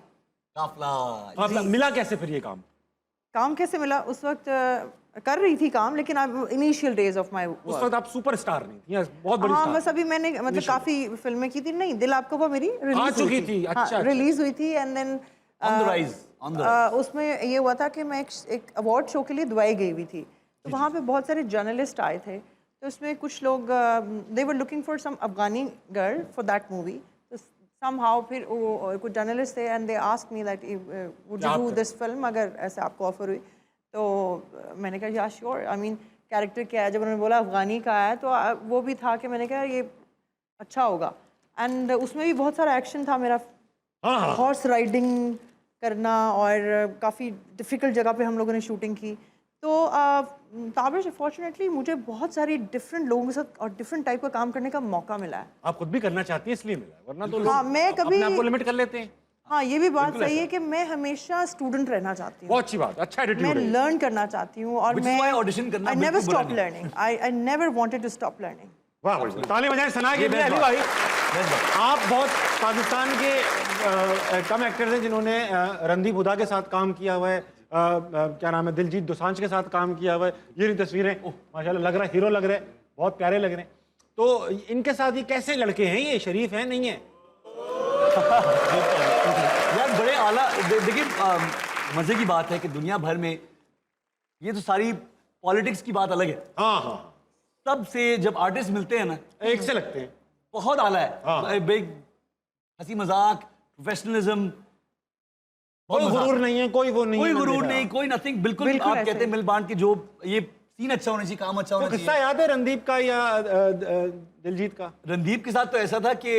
काफला। मिला कैसे फिर ये काम? काम कैसे मिला? उस वक्त कर रही थी काम, लेकिन अब इनिशियल डेज ऑफ माय उस वक्त आप सुपरस्टार नहीं थी, बहुत बड़ी हाँ, स्टार। बस अभी मैंने मतलब काफी फिल्में की थी। नहीं, दिल आपका वो मेरी आ चुकी थी। अच्छा, रिलीज हुई थी। एंड देन उसमें ये हुआ था कि मैं एक अवार्ड शो के लिए दुबई गई हुई थी, तो वहाँ पे बहुत सारे जर्नलिस्ट आए थे। तो उसमें कुछ लोग they were looking for some Afghani girl for that movie. तो समहाउ फिर वो कुछ जर्नलिस्ट थे and they asked me that would you do this film, अगर ऐसे आपको ऑफर हुई। तो मैंने कहा या श्योर। आई मीन कैरेक्टर क्या है? जब उन्होंने बोला अफगानी का है, तो वो भी था कि मैंने कहा ये अच्छा होगा। एंड उसमें भी बहुत सारा एक्शन था मेरा, हॉर्स राइडिंग करना, और काफ़ी डिफ़िकल्ट जगह पे हम लोगों ने शूटिंग की। तो ताबिश, फॉर्चुनेटली मुझे बहुत सारी डिफरेंट लोगों के साथ और डिफरेंट टाइप का काम करने का मौका मिला है। आप खुद भी करना चाहती हैं इसलिए मिला है, वरना तो हाँ, मैं कभी अपने आप को लिमिट कर लेते हैं। हाँ, ये भी बात सही है कि मैं हमेशा स्टूडेंट रहना चाहती हूँ। बहुत अच्छी बात, अच्छा एटीट्यूड मैं है। लर्न करना चाहती हूँ, और मैं ऑडिशन करना आई नेवर बिल्कुल बुरा स्टॉप नहीं। Learning. I never wanted to stop learning. वाह भाई, ताली बजाएं सना के लिए। अली भाई, आप बहुत पाकिस्तान के कम एक्टर्स हैं जिन्होंने रणदीप हुडा के साथ काम किया हुआ है, क्या नाम है, दिलजीत दोसांझ के साथ काम किया हुआ है। ये रही तस्वीरें, माशाल्लाह लग रहा है हीरो लग रहे हैं, बहुत प्यारे लग रहे हैं। तो इनके साथ ये कैसे लड़के हैं? ये शरीफ हैं नहीं है? यार बड़े आला। देखिए, मजे की बात है कि दुनिया भर में ये तो सारी पॉलिटिक्स की बात अलग है। हाँ हाँ, तब से जब आर्टिस्ट मिलते हैं ना, एक से लगते हैं, बहुत आला है। हाँ। बिग हंसी मजाक, प्रोफेशनलिज्म, कोई गुरूर नहीं है, कोई वो नहीं कोई है, गुरूर मेरा। नहीं, कोई नथिंग। बिल्कुल बिल्कुल आप ऐसे कहते हैं मिल बांट के, जो ये सीन अच्छा होना चाहिए, काम अच्छा वो होना किस्सा चाहिए। याद है रणदीप का या दिलजीत का? रणदीप के साथ तो ऐसा था कि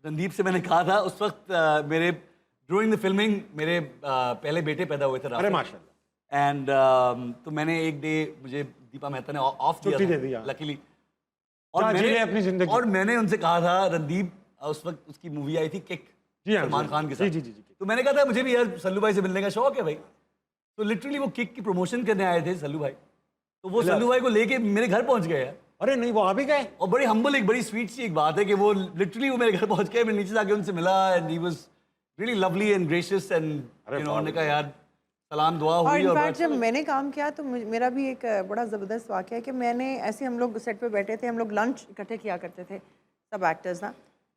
रणदीप से मैंने कहा था उस वक्त, मेरे ड्यूरिंग द फिल्मिंग मेरे पहले बेटे पैदा हुए थे। अरे माशाल्लाह। एंड तो मैंने एक डे, मुझे दीपा मेहता ने ऑफ दिया छुट्टी था, दे दी, हाँ। लकीली। हाँ, जी ले अपनी जिंदगी। और मैंने उनसे कहा था, रणदीप उस वक्त उसकी मूवी आई थी किक, जी हाँ, सलमान जी, खान के जी, साथ। जी, जी, जी। तो मैंने कहा था मुझे भी यार सल्लू भाई से मिलने का शौक है भाई। तो लिटरली वो किक की प्रमोशन करने आए थे सल्लू भाई, तो वो सल्लू भाई को लेके मेरे घर पहुंच गए यार। अरे नहीं, वो आ भी गए। और बड़ी हम्बल, एक बड़ी स्वीट सी एक बात है कि वो लिटरली वो मेरे घर पहुंच गए, मैं नीचे जाके उनसे मिला and he was really lovely and gracious and you know, उन्होंने कहा यार सलाम दुआ और हुई। और इनफैक्ट जब मैंने काम किया तो मेरा भी एक बड़ा ज़बरदस्त वाक़या है कि मैंने ऐसे, हम लोग सेट पे बैठे थे, हम लोग लंच इकट्ठे किया करते थे सब एक्टर्स ना,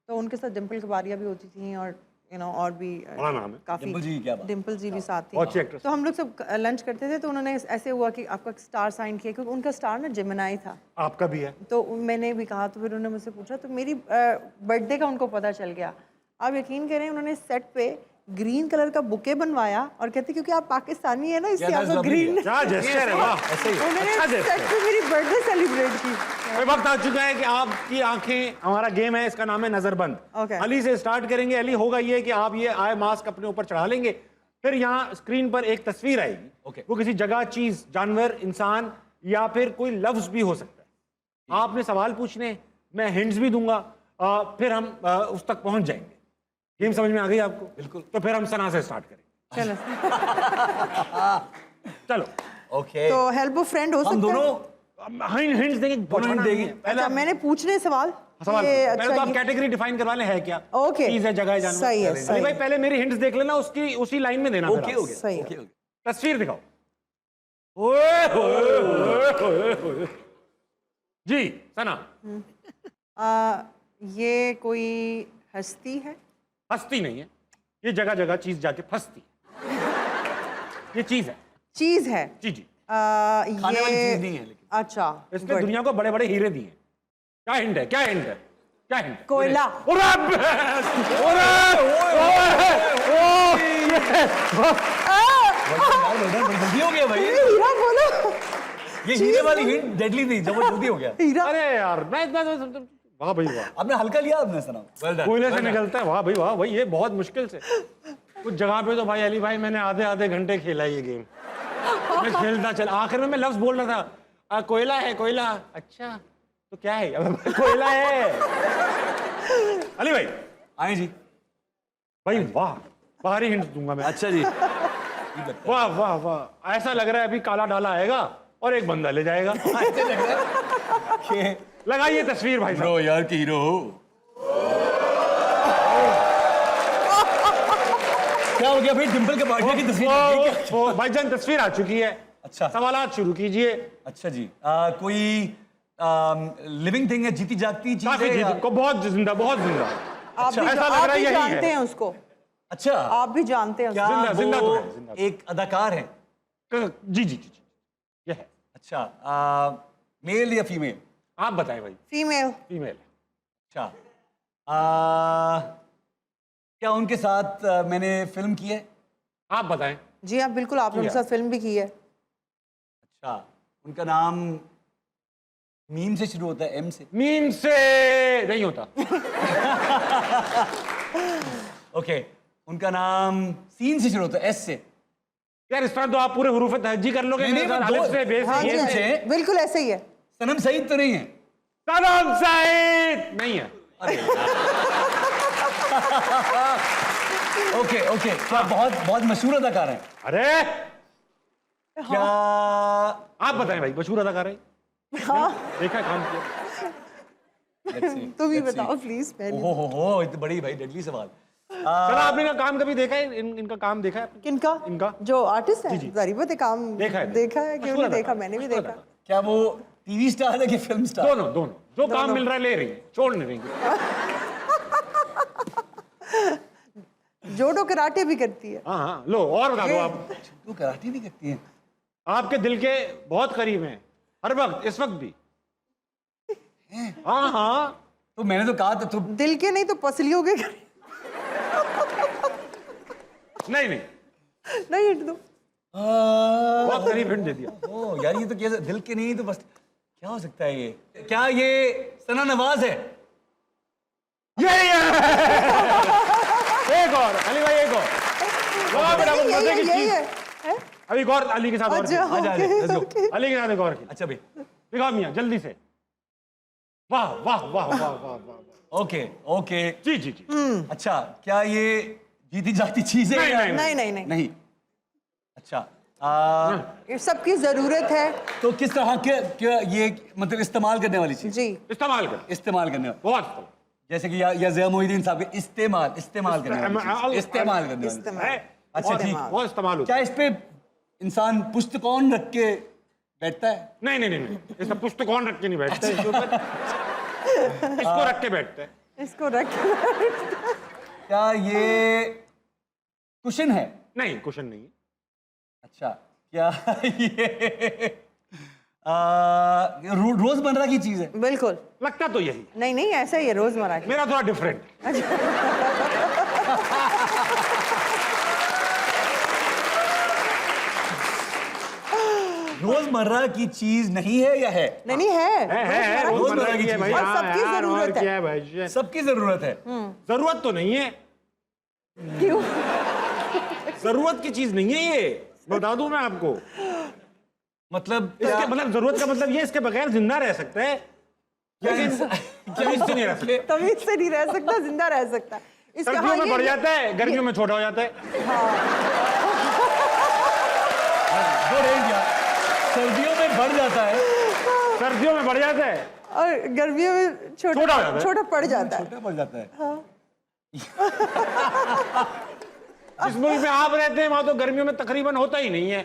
तो उनके साथ डिम्पल कबारिया भी होती थी और यू नो और भी बड़ा नाम है। काफ़ी डिम्पल जी, क्या बात। डिम्पल जी भी साथ बहुत अच्छी थी। actress। तो हम लोग सब लंच करते थे, तो उन्होंने ऐसे हुआ कि आपका स्टार साइन किया, क्योंकि उनका स्टार ना जेमिनाई था। आपका भी है। तो मैंने भी कहा, तो फिर उन्होंने मुझसे पूछा, तो मेरी बर्थडे का उनको पता चल गया। आप यकीन करें, उन्होंने सेट पे ग्रीन कलर का बुके बनवाया और कहते क्योंकि आप पाकिस्तानी है ना, इसलिए Yeah, आपको that's ग्रीन। lovely, क्या जेस्चर है, वाह। ऐसे ही उन्होंने अच्छा gesture सेट पे मेरी बर्थडे सेलिब्रेट की। ये वक्त आ चुका है कि आपकी आंखें, हमारा गेम है, इसका नाम है नजरबंद। Okay. अली से स्टार्ट करेंगे। अली, होगा ये कि आप ये आई मास्क अपने ऊपर चढ़ा लेंगे, फिर यहाँ स्क्रीन पर एक तस्वीर आएगी। Okay. वो किसी जगह, चीज, जानवर, इंसान या फिर कोई लफ्ज भी हो सकता है। आपने सवाल पूछने, मैं हिंट्स भी दूंगा, फिर हम उस तक पहुंच जाएंगे। गेम समझ में आ गई आपको? बिल्कुल। तो फिर हम सना से स्टार्ट करेंगे। चलो, चलो, ओके, तो हेल्प ऑफ फ्रेंड हो हम सकता है? दोनों हिंट्स देंगे, hint देंगे। अच्छा, मैंने पूछने सवाल सवाल ये पहले तो अच्छा आप कैटेगरी डिफाइन करवा लें, है क्या? Okay. चीज है, जगह है, जानवर। सही है, अली सही भाई है। पहले मेरी हिंट्स देख लेना, उसकी उसी लाइन में देना। फिर ओके आप। हो गया, सही है। ओके हो गया। तस्वीर दिखाओ। ओए होए होए होए होए। जी सना, ये कोई हस्ती है? हस्ती नहीं है, ये जगह जगह चीज जाके फंसती है। ये चीज है। चीज है? जी जी। खाने वाली ये चीज नहीं है लेकिन। अच्छा, इसने good. दुनिया को बड़े बड़े हीरे दिए। क्या हिंट है, क्या हिंट है, क्या हिंट है? कोयला। ओरे बस, बड़ी जल्दी हो गया भाई। हीरा बोलो। ये हीरे वाली हिंट डेडली थी, जब वो जल्दी हो गया। हीरा। अरे यार, मैं वाह भाई वाह, आपने हल्का लिया, आपने सना। Well done. कोयले से निकलता है। वाह भाई वाह भाई, ये बहुत मुश्किल से। कुछ जगह पे तो भाई अली भाई मैंने आधे आधे घंटे खेला ये गेम। मैं खेलता चल, आखिर में मैं लफ्ज बोल रहा था, कोयला है, कोयला। अच्छा तो क्या है? अब कोयला है। अली भाई, आए जी। भाई वाह, बाहरी हिंट दूंगा मैं। अच्छा जी। वाह वाह वाह, ऐसा लग रहा है अभी काला डाला आएगा और एक बंदा ले जाएगा। लगाइए तस्वीर भाई साहब। ब्रो यार की हीरो हो। क्या हो गया भाई? डिम्पल के बर्थडे की तस्वीर। भाईजान तस्वीर आ चुकी है। अच्छा। सवालात शुरू कीजिए। अच्छा जी। कोई लिविंग थिंग है, जीती जागती चीज काफी है जीत या- को, बहुत जिंदा, बहुत जिंदा। आप भी ऐसा लग आप रहा है भी यही जानते है। हैं उसको? अच्छा, आप भी जानते हैं क्या उसको? जिंदा- जिंदा वो तो है, जिंदा तो एक अदाकार है? जी जी जी, ये है। अच्छा, मेल या फीमेल? आप बताएं भाई। फीमेल। फीमेल। अच्छा, क्या उनके साथ मैंने फिल्म की है? आप बताएं। जी आप बिल्कुल, आपने उनके साथ फिल्म भी की है। अच्छा, उनका नाम मीम से शुरू होता है, एम से? मीम से नहीं होता। ओके, उनका नाम सीन से शुरू होता है, एस से? यार इस तरह तो आप पूरे हुरूफ तहज्जी कर लोगे। नहीं, मेरे नहीं, साथ दो- अलिफ से, बे से, हाँ ये जी, से। से- बिल्कुल ऐसे ही है। सनम सईद तो नहीं है? सनम सईद नहीं है। ओके ओके, क्या बहुत बहुत मशहूर अदाकार हैं? अरे क्या आप बताएं भाई, मशहूर अदाकार है। हाँ, देखा काम किया। तुम ही बताओ प्लीज। पहले हो, इतनी बड़ी भाई डेडली सवाल। चलो, आपने इनका काम कभी देखा है? इनका काम देखा है आपने? किनका? इनका। जो आर्टिस्ट है, जरीबत है, काम देखा है। देखा है, क्यों मशहूर नहीं देखा? अदाकार, मैंने भी मशहूर देखा। अदाकार। क्या वो टीवी स्टार है कि फिल्म स्टार? दोनों दोनों, जो काम मिल रहा है ले रही है, छोड़ नहीं रही। जोडो कराटे भी करती है। हाँ हाँ, लो और बता दो आप। वो कराटे भी करती है? आपके दिल के बहुत करीब हैं, हर वक्त, इस वक्त भी। हाँ हाँ, तो मैंने तो कहा था तो। दिल के नहीं तो पसलियों के। नहीं नहीं, नहीं हिट दो। बहुत करीब हिंट दे दिया। ओ यार, ये तो कैसे दिल के नहीं तो बस क्या हो सकता है ये? क्या ये सना नवाज है? यही है। एक और अली भाई, एक और। वाह बेटा, वो यही मजे है, की यही चीज। है। हैं? अभी गौर अली के साथ और अच्छा, खेल। आजा, okay, let's go. okay. Ali के साथ एक और खेल। अच्छा भाई, दिखाओ मियां जल्दी से। वाह वाह वाह वाह वाह वाह। Okay okay. जी जी जी। अच्छा, क्या ये जीती जाती चीज है? नहीं, या- नहीं, नहीं नहीं नहीं, नहीं। अच्छा, ये सबकी जरूरत है। तो किस तरह के ये मतलब इस्तेमाल करने वाली चीज? जी, इस्तेमाल कर, इस्तेमाल करने वाली, बहुत जैसे कि या ज़िया मोहिद्दीन साहब के इस्तेमाल करने वाली चीज। इस्तेमाल करने वाली चीज। इस्तेमाल। अच्छा ठीक। बहुत इस्तेमाल होता क्या इस पे इंसान पुश्त कौन रख के बैठता है? है। नहीं नहीं नहीं नहीं, इसका पुष्ट कौन रख के नहीं बैठते इसके ऊपर, इसको रख के बैठते हैं। इसको रख। क्या ये कुशन है? नहीं कुशन नहीं है। अच्छा, क्या ये रोजमर्रा की चीज है? बिल्कुल लगता तो यही है। नहीं नहीं, ऐसा ही है रोजमर्रा की। मेरा थोड़ा डिफरेंट है। रोजमर्रा की चीज नहीं है या है? नहीं नहीं है, है रोजमर्रा की है भाई। और हाँ, सबकी यार, और जरूरत है। क्या है भाई? सबकी जरूरत है। जरूरत तो नहीं है, क्यों? जरूरत की चीज नहीं है ये, बता दूं मैं आपको। मतलब इसके मतलब जरूरत का मतलब ये इसके बगैर जिंदा रह सकता है, लेकिन तमीज से नहीं रह सकता। तमीज से नहीं रह सकता, जिंदा रह सकता। इसका सर्दियों में ये- बढ़ जाता है, गर्मियों में छोटा हो जाता है। सर्दियों में बढ़ जाता है, सर्दियों में बढ़ जाता है और गर्मियों में छोटा हो जाता है। छोटा पड़ जाता है। छोटा बढ़ जाता है। जिस मुल्क में आप रहते हैं वहां तो गर्मियों में तकरीबन होता ही नहीं है।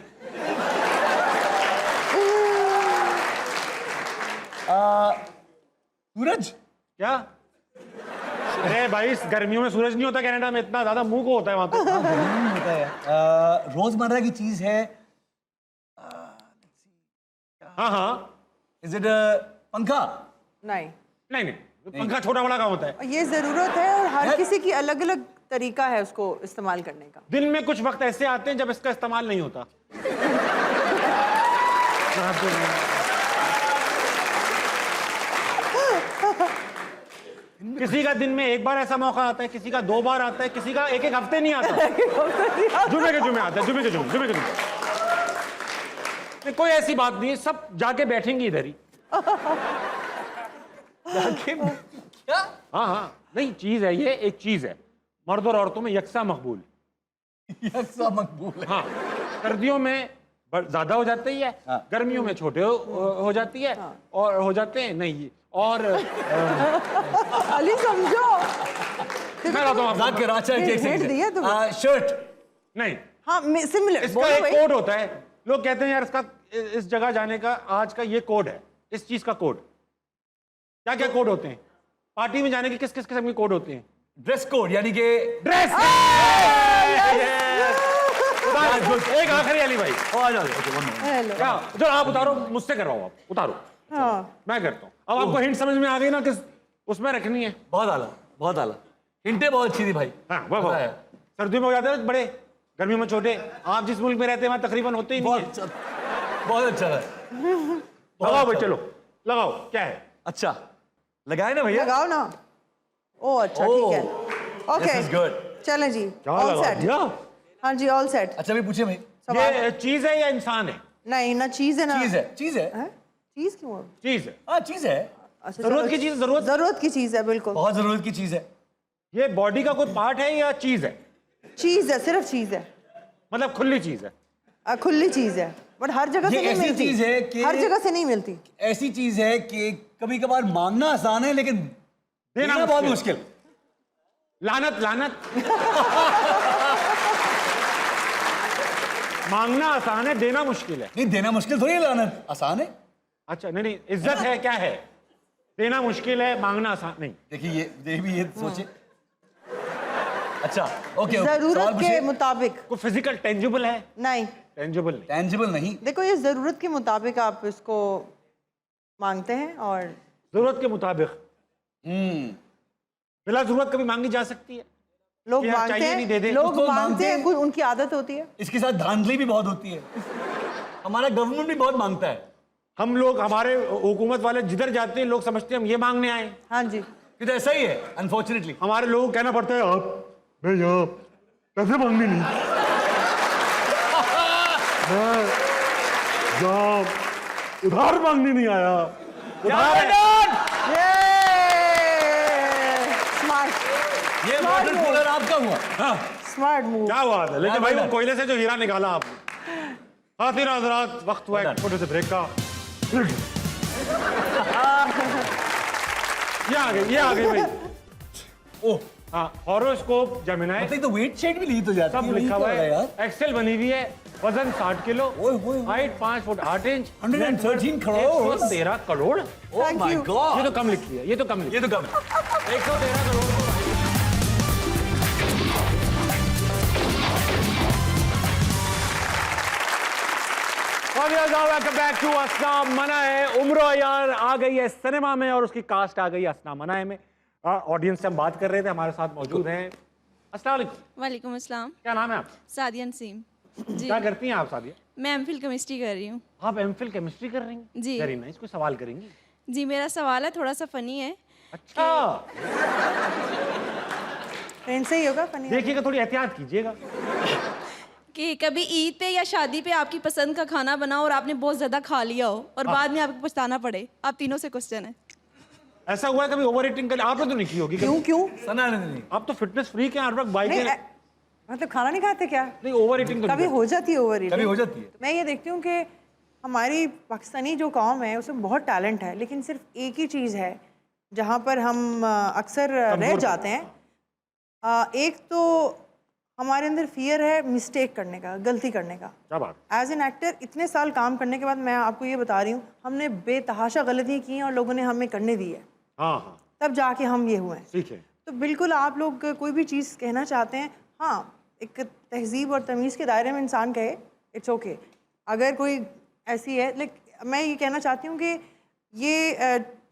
सूरज? क्या? अरे भाई इस गर्मियों में सूरज नहीं होता कनाडा में, इतना ज्यादा मुंह को होता है वहां तो। नहीं होता है। रोजमर्रा की चीज है। हाँ हाँ। इज इट पंखा? नहीं, नहीं नहीं, पंखा छोटा बड़ा काम होता है। और ये जरूरत है और हर किसी की अलग अलग तरीका है उसको इस्तेमाल करने का। दिन में कुछ वक्त ऐसे आते हैं जब इसका इस्तेमाल नहीं होता। किसी का दिन में एक बार ऐसा मौका आता है, किसी का 2 बार आता है, किसी का एक हफ्ते नहीं आता। जुमे के जुमे आता है, जुमे के जुमे नहीं, कोई ऐसी बात नहीं है, सब जाके बैठेंगे इधर ही। क्या? हाँ हाँ, नहीं चीज है, ये एक चीज है, मर्द और औरतों में यकसा मकबूल। यकसा मकबूल है। हाँ, सर्दियों में ज्यादा हो जाती है, हाँ। गर्मियों में छोटे हो जाती है, और हो जाते हैं नहीं, और अली समझो, मैं बताता हूँ आपको। जाके राचा एक हिंट दिया तुमने। शर्ट? नहीं, हाँ सिमिलर। इसका एक कोड होता है, लोग कहते हैं यार इसका इस जगह जाने का आज का ये कोड है, इस चीज का कोड। क्या क्या कोड होते हैं पार्टी में जाने के? किस किस किस्म के कोड होते हैं? ड्रेस कोड, यानी कि ड्रेस। एक आखिरी अली भाई, आ जाओ। Okay, one minute. हेलो। क्या जो आप उतारो, मुझसे कर रहा हूँ, आप उतारो, हाँ, मैं करता हूँ। अब आपको हिंट समझ में आ गई ना किस उसमें रखनी है? बहुत आला, बहुत आला। हिंटे बहुत अच्छी थी भाई। हाँ वाह वाह। सर्दियों में हो जाते हैं बड़े, गर्मियों में छोटे। आप जिस मुल्क में रहते हैं वहाँ तकरीबन होते ही नहीं है। बहुत अच्छा है। लगाओ भाई, चलो लगाओ। क्या है? अच्छा, लगाए ना भैया? लगाओ ना। ओ अच्छा, ठीक है, This is ओके good. चलें जी, क्या ऑल लगा सेट। दिया? हाँ जी, ऑल सेट। अच्छा भी पूछे भाई। ये चीज है या इंसान है? नहीं ना, चीज है ना। चीज है, चीज है। हैं? चीज क्यों है? चीज है। हाँ चीज है, अच्छा, जरूरत चलो, की चीज, जरूरत। जरूरत की चीज है, बिल्कुल बहुत जरूरत की चीज है। ये बॉडी का कोई पार्ट है या चीज है? चीज है, सिर्फ चीज है। मतलब खुली चीज है? खुली चीज है, बट हर जगह ये से नहीं ऐसी मिलती। चीज है कि- हर जगह से नहीं मिलती। ऐसी चीज है कि कभी कभार मांगना आसान है लेकिन देना बहुत मुश्किल। लानत, लानत। मांगना आसान है, देना मुश्किल है। नहीं, देना मुश्किल थोड़ी है, लानत आसान है। अच्छा नहीं नहीं, इज्जत है, क्या है? देना मुश्किल है, मांगना आसान नहीं। देखिए ये भी ये सोचे। अच्छा ओके, जरूरत के मुताबिक। कोई फिजिकल टेंजिबल है? नहीं, टेंजिबल नहीं। टेंजिबल नहीं। देखो ये जरूरत के मुताबिक आप इसको मांगते हैं, और जरूरत के मुताबिक बिला जरूरत कभी मांगी जा सकती है। लोग कि यार मांगते चाहिए नहीं, दे दे। हैं, लोग उसको मांगते मांगते हैं, हैं। कुछ उनकी आदत होती है। इसके साथ धांधली भी बहुत होती है। हमारा गवर्नमेंट भी बहुत मांगता है। हम लोग, हमारे हुकूमत वाले जिधर जाते हैं लोग समझते हैं हम ये मांगने आए। हाँ जी, फिर ऐसा ही है अनफॉर्चुनेटली। हमारे लोगों को कहना पड़ता है आप मैं यहाँ पैसे मांगने नहीं। साहब उधार मांगने नहीं आया, उधार स्मार्ट ये वाटर कूलर आपका हुआ। Smart move. क्या बात है। लेकिन भाई वो कोयले से जो हीरा निकाला आपने। खातिर हजरात, वक्त हुआ एक छोटे से ब्रेक का। ये आ गई भाई। ओह, हाँ, हॉरोस्कोप जेमिनाई मतलब तो वेट शेट भी ली तो जाती सब है, लिखा ये हुआ क्या है। यार? एक्सेल बनी हुई है, वजन 60 किलो, ओए, ओए, ओए। Height 5 foot 8 inch, 113 crore. 113 crore. Oh my ये गॉड, तो कम लिखी है, ये तो कम लिखी ये तो कम। 113 करोड़ को वेलकम बैक टू असना मना है। उम्र यार आ गई है सिनेमा में और उसकी कास्ट आ गई है असना मना है में। ऑडियंस से हम बात कर रहे थे, हमारे साथ मौजूद हैं। अस्सलाम वालेकुम। वालेकुम अस्सलाम। क्या नाम है आप? सादिया नसीम जी। क्या करती हैं आप सादिया? मैं एमफिल केमिस्ट्री कर रही हूँ। आप एमफिल केमिस्ट्री कर रही हैं? जी। Very nice. कोई सवाल करेंगी? जी, मेरा सवाल है, थोड़ा सा फ़नी है। अच्छा, फ्रेंड से ही होगा फनी। देखिएगा, थोड़ी एहतियात कीजिएगा। कि कभी ईद पे या शादी पे आपकी पसंद का खाना बना और आपने बहुत ज़्यादा खा लिया हो और बाद में आपको पछताना पड़े। आप तीनों से क्वेश्चन है। ऐसा हुआ है कभी ओवर ईटिंग कर? आपने तो नहीं की होगी क्यों क्यों? सना नहीं। आप तो फिटनेस फ्रीक हैं, हर वक्त बाइक नहीं, है। मतलब खाना नहीं खाते क्या? नहीं, ओवर ईटिंग तो कभी नहीं हो जाती है ओवर कभी ईटिंग। हो जाती है। मैं ये देखती हूँ कि हमारी पाकिस्तानी जो कौम है उसमें बहुत टैलेंट है, लेकिन सिर्फ एक ही चीज़ है जहाँ पर हम अक्सर रह जाते हैं। एक तो हमारे अंदर फियर है मिस्टेक करने का, गलती करने का। क्या बात? एज एन एक्टर इतने साल काम करने के बाद मैं आपको ये बता रही हूँ, हमने बेतहाशा गलती की हैं और लोगों ने हमें करने दी है, हाँ हाँ, तब जाके हम ये हुए हैं। ठीक है। तो बिल्कुल आप लोग कोई भी चीज़ कहना चाहते हैं, हाँ, एक तहजीब और तमीज़ के दायरे में इंसान कहे, इट्स ओके। अगर कोई ऐसी है, लेकिन मैं ये कहना चाहती हूँ कि ये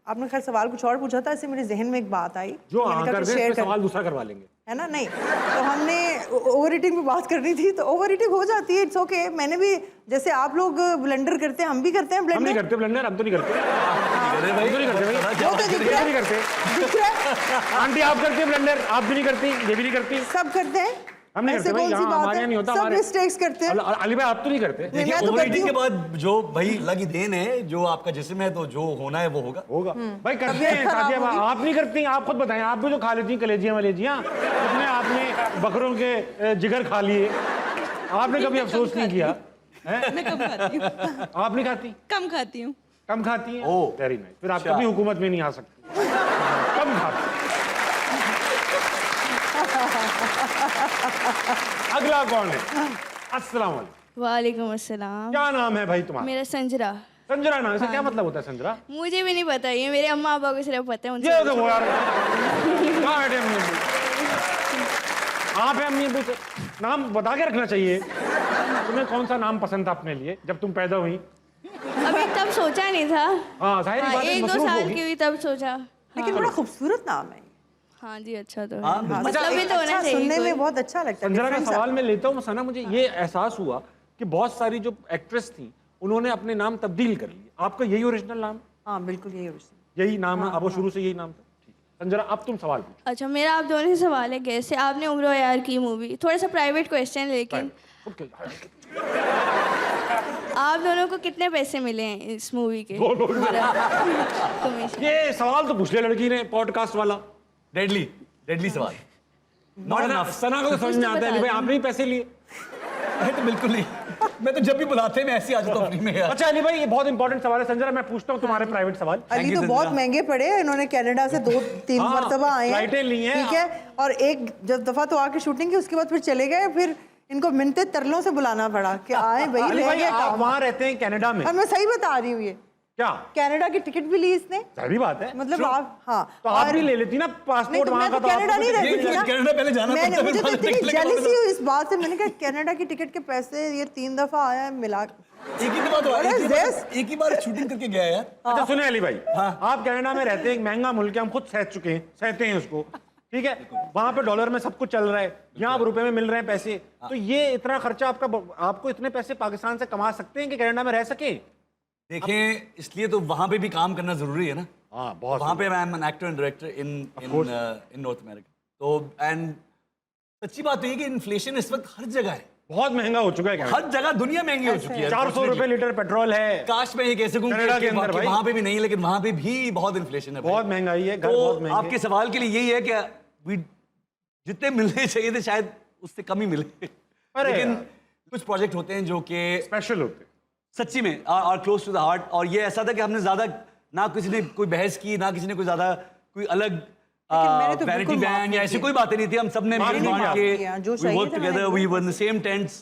आपने खैर सवाल कुछ और पूछा था, इससे मेरे जहन में एक बात आई जो मैंने कहा कर कि दे, शेयर इसमें कर, सवाल दूसरा करवा लेंगे। है ना? नहीं, तो हमने ओवर ईटिंग पे बात करनी थी, तो ओवर ईटिंग हो जाती है, इट्स ओके। मैंने भी, जैसे आप लोग ब्लेंडर करते हैं, हम भी करते हैं हम नहीं ब्लेंडर। करते ब्लेंडर, हम तो नहीं करते। अरे भाई, हम तो नहीं करते भाई। वो तो दिख रहा नहीं है, करते। दिख रहा है, आंटी आप करती है ब्लेंडर, आप भी नहीं करती, ये भी नहीं करती। सब करते हैं। हम नहीं ऐसे करते भाई, कौन सी यहाँ बात हमारे यहाँ नहीं है? होता। सब हमारे मिस्टेक्स करते हैं। अली भाई आप तो नहीं करते। नहीं, मैं तो ओवर करती ईटिंग के हूँ। बाद जो भाई लगी देन है, जो आपका जिस्म है, तो जो होना है वो होगा। होगा भाई, करते तबीयत हैं। खराब सादिया होगी। आप नहीं करती, आप खुद बताएं। आप भी जो खा लेती हैं कलेजियां वलेजियां, उसमें आपने बकरों के जिगर खा लिए, आपने कभी अफसोस नहीं किया? मैं कम खाती हूँ। आप नहीं खाती? कम खाती हूँ। कम खाती हैं? ओह, वेरी नाइस। फिर आप अच्छा। कभी हुकूमत में नहीं आ सकती। कम खाती। अगला कौन है? अस्सलाम वालेकुम। वालेकुम अस्सलाम। क्या नाम है भाई तुम्हारा? मेरा संजरा। संजरा नाम। इसका क्या मतलब होता है संजरा? मुझे भी नहीं पता, ये मेरे अम्मा अब्बा को सिर्फ पता है। ये उनसे तो वो यार, कहाँ बैठे अम्मी अब्बू? आप है अम्मी अब्बू से नाम बता के रखना चाहिए। तुम्हें कौन सा नाम पसंद था अपने लिए जब तुम पैदा हुई? अभी तब सोचा नहीं था। हाँ, जाहिर बात है, 1-2 मसरूफ साल होगी। की हुई तब सोचा। लेकिन बड़ा खूबसूरत नाम है। हाँ जी, अच्छा तो हाँ, है। मतलब भी तो होना अच्छा, चाहिए सुनने कोई। में बहुत अच्छा लगता है। संजरा का different सा। सवाल मैं लेता हूँ सना। मुझे ये एहसास हुआ कि बहुत सारी जो एक्ट्रेस थी उन्होंने अपने नाम तब्दील कर लिए। आपका यही ओरिजिनल नाम? हाँ बिल्कुल यही original। यही नाम है? अब वो शुरू से यही नाम था? ठीक है। संजरा अब तुम सवाल पूछो। अच्छा, मेरा आप दोनों से सवाल है, कैसे आपने उम्र यार की मूवी, थोड़ा सा प्राइवेट क्वेश्चन, लेकिन ओके। आप दोनों को कितने पैसे मिले हैं इस मूवी के? कमीशन। ये सवाल तो पूछ लिया लड़की ने, पॉडकास्ट वाला। डेडली सवाल। Not Sana enough. सना को तो समझ में आता है। अली भाई आपने ही पैसे लिए? तो बिल्कुल नहीं, मैं तो जब भी बुलाते हैं मैं ऐसे ही आ जाता हूँ फ्री में यार। अच्छा अली भाई, ये बहुत इंपॉर्टेंट सवाल है। संजरा मैं पूछता हूँ तुम्हारे प्राइवेट सवाल। अली you, तो बहुत संजना। महंगे पड़े हैं, इन्होंने कनाडा से 2-3 हाँ, मरतबा आए हैं, फ्लाइटें ली हैं। ठीक है, और एक जब दफा तो आके शूटिंग की, उसके बाद फिर चले गए, फिर इनको मिन्नते तरलों से बुलाना पड़ा कि आए भाई, अली रह भाई गया आप काम। वहाँ रहते हैं कनाडा में? और मैं सही बता रही हूँ, ये क्या कनाडा की टिकट भी ली इसने। सही बात है। मतलब क्यों? आप, हाँ, तो आप और- भी ले लेती ना नहीं पासपोर्ट तो वहाँ मैं का। तो तो कनाडा नहीं रहती थी ना। कनाडा पहले जाना मैंने, पड़ता है, मुझे तो फिर इतनी निकलने के बाद जेलसी हुई इस बात से, मैंने कहा कनाडा की टिकट के पैसे ये 3 दफा आया है मिला। एक ही दफा तो What is this? एक ही बार शूटिंग करके गया यार। अच्छा सुने अली भाई, आप कनाडा में रहते हैं, एक महंगा मुल्क है, हम खुद सह चुके हैं, सहते हैं उसको, ठीक है। वहां पे डॉलर में सब कुछ चल रहा है, यहाँ अब रुपए में मिल रहे हैं पैसे। तो ये इतना खर्चा आपको इतने पैसे पाकिस्तान से कमा सकते हैं कि कनाडा में रह सके? देखें, इसलिए तो वहां पे भी काम करना जरूरी है ना। हाँ बहुत। वहां पे I am an actor and director in north America. तो एंड सच्ची बात तो ये कि इन्फ्लेशन इस वक्त हर जगह है। बहुत महंगा हो चुका है कनाडा। हर जगह दुनिया महंगी हो चुकी है। 400 रुपए लीटर पेट्रोल है। काश मैं ये कह सकूं कनाडा के अंदर भाई। वहां पे भी नहीं, लेकिन वहां पे भी बहुत इन्फ्लेशन है भाई। बहुत महंगाई है, घर तो बहुत महंगे। आपके सवाल के लिए यही है कि जितने मिलने चाहिए थे शायद उससे कम ही मिले, लेकिन कुछ प्रोजेक्ट होते हैं जो कि स्पेशल होते हैं सच्ची में are close to the heart. और ये ऐसा था कि हमने ज्यादा ना किसी ने कोई बहस की, ना किसी ने कोई ज्यादा कोई अलग मैंने तो वैनिटी बिल्कुल माफ वैन या नहीं ऐसी किया। कोई बातें नहीं थी। हम सबने माफ मिल नहीं बांट किया, जो के चाहिए वर्क था टुगेदर, मैंने we were in the same tents.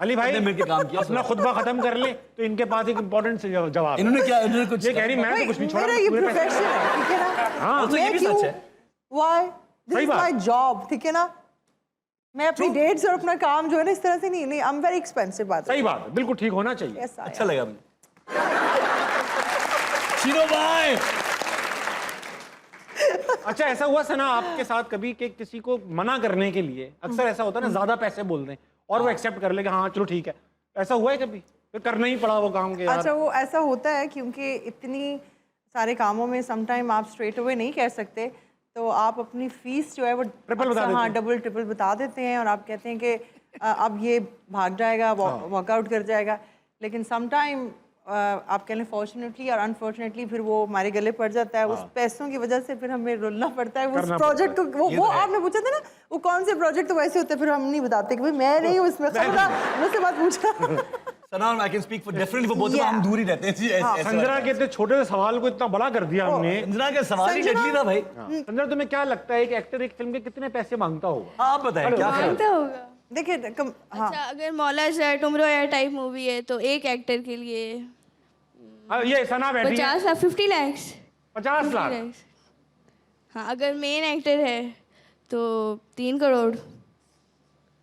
Ali भाई सबने मिलकर काम किया। अपना खुतबा खत्म कर ले तो इनके पास एक इंपॉर्टेंट से जवाब है। इन्होंने क्या, इन्होंने कुछ ये कह रही मैं तो कुछ नहीं छोड़ा, मेरा ये पूरे पैसे- प्रोफेशन है, ठीक है ना? हाँ, तो ये मैं भी क्यों? सच है। Why? This सही is बात। my job, ठीक है ना? मैं अपनी डेट्स और अपना काम जो है ना इस तरह से नहीं, I'm very expensive बात है। सही बात है, बिल्कुल ठीक होना चाहिए। Yes, I अच्छा am. लगा मुझे। शीरो भाई, अच्छा ऐसा हुआ सना आपके साथ कभी कि किसी को मना करने के लिए अक्सर ऐसा होता है ना, ज्यादा पैसे बोल दें और वो एक्सेप्ट कर ले कि हाँ चलो ठीक है, ऐसा हुआ है कभी? फिर करना ही पड़ा वो काम के यार। अच्छा वो ऐसा होता है क्योंकि इतनी सारे कामों में समटाइम आप स्ट्रेट अवे नहीं कह सकते, तो आप अपनी फीस जो है वो ट्रिपल बता देते हाँ हैं। डबल ट्रिपल बता देते हैं और आप कहते हैं कि अब ये भाग जाएगा, वर्कआउट कर जाएगा। लेकिन समटाइम आप कह लें फॉर्चुनेटली और अनफॉर्चुनेटली फिर वो हमारे गले पड़ जाता है। उस पैसों की वजह से फिर हमें रुलना पड़ता है। उस प्रोजेक्ट को वो आपने पूछा था ना वो कौन से प्रोजेक्ट, तो वैसे होते हैं फिर हम नहीं बताते कि भाई मैं नहीं हूँ इसमें, खबरा मुझसे बात पूछा। सना, I can speak for definitely for both of us, Yeah. हम दूर ही रहते हैं जी, ऐसे संजना के इतने छोटे से सवाल को इतना बड़ा कर दिया हमने। संजना का सवाल ही संजना- डटली था भाई। संजना तुम्हें क्या लगता है कि एक्टर एक फिल्म के कितने पैसे मांगता होगा? आप बताएं क्या ख्याल? मांगता होगा। देखिए हाँ अच्छा अगर मौला जट उम्रो या टाइप मूवी है तो एक एक्टर के लिए ये सना बैठी है 50 लाख 50 लाख 50 लाख। हाँ अगर मेन एक्टर है तो 3 करोड़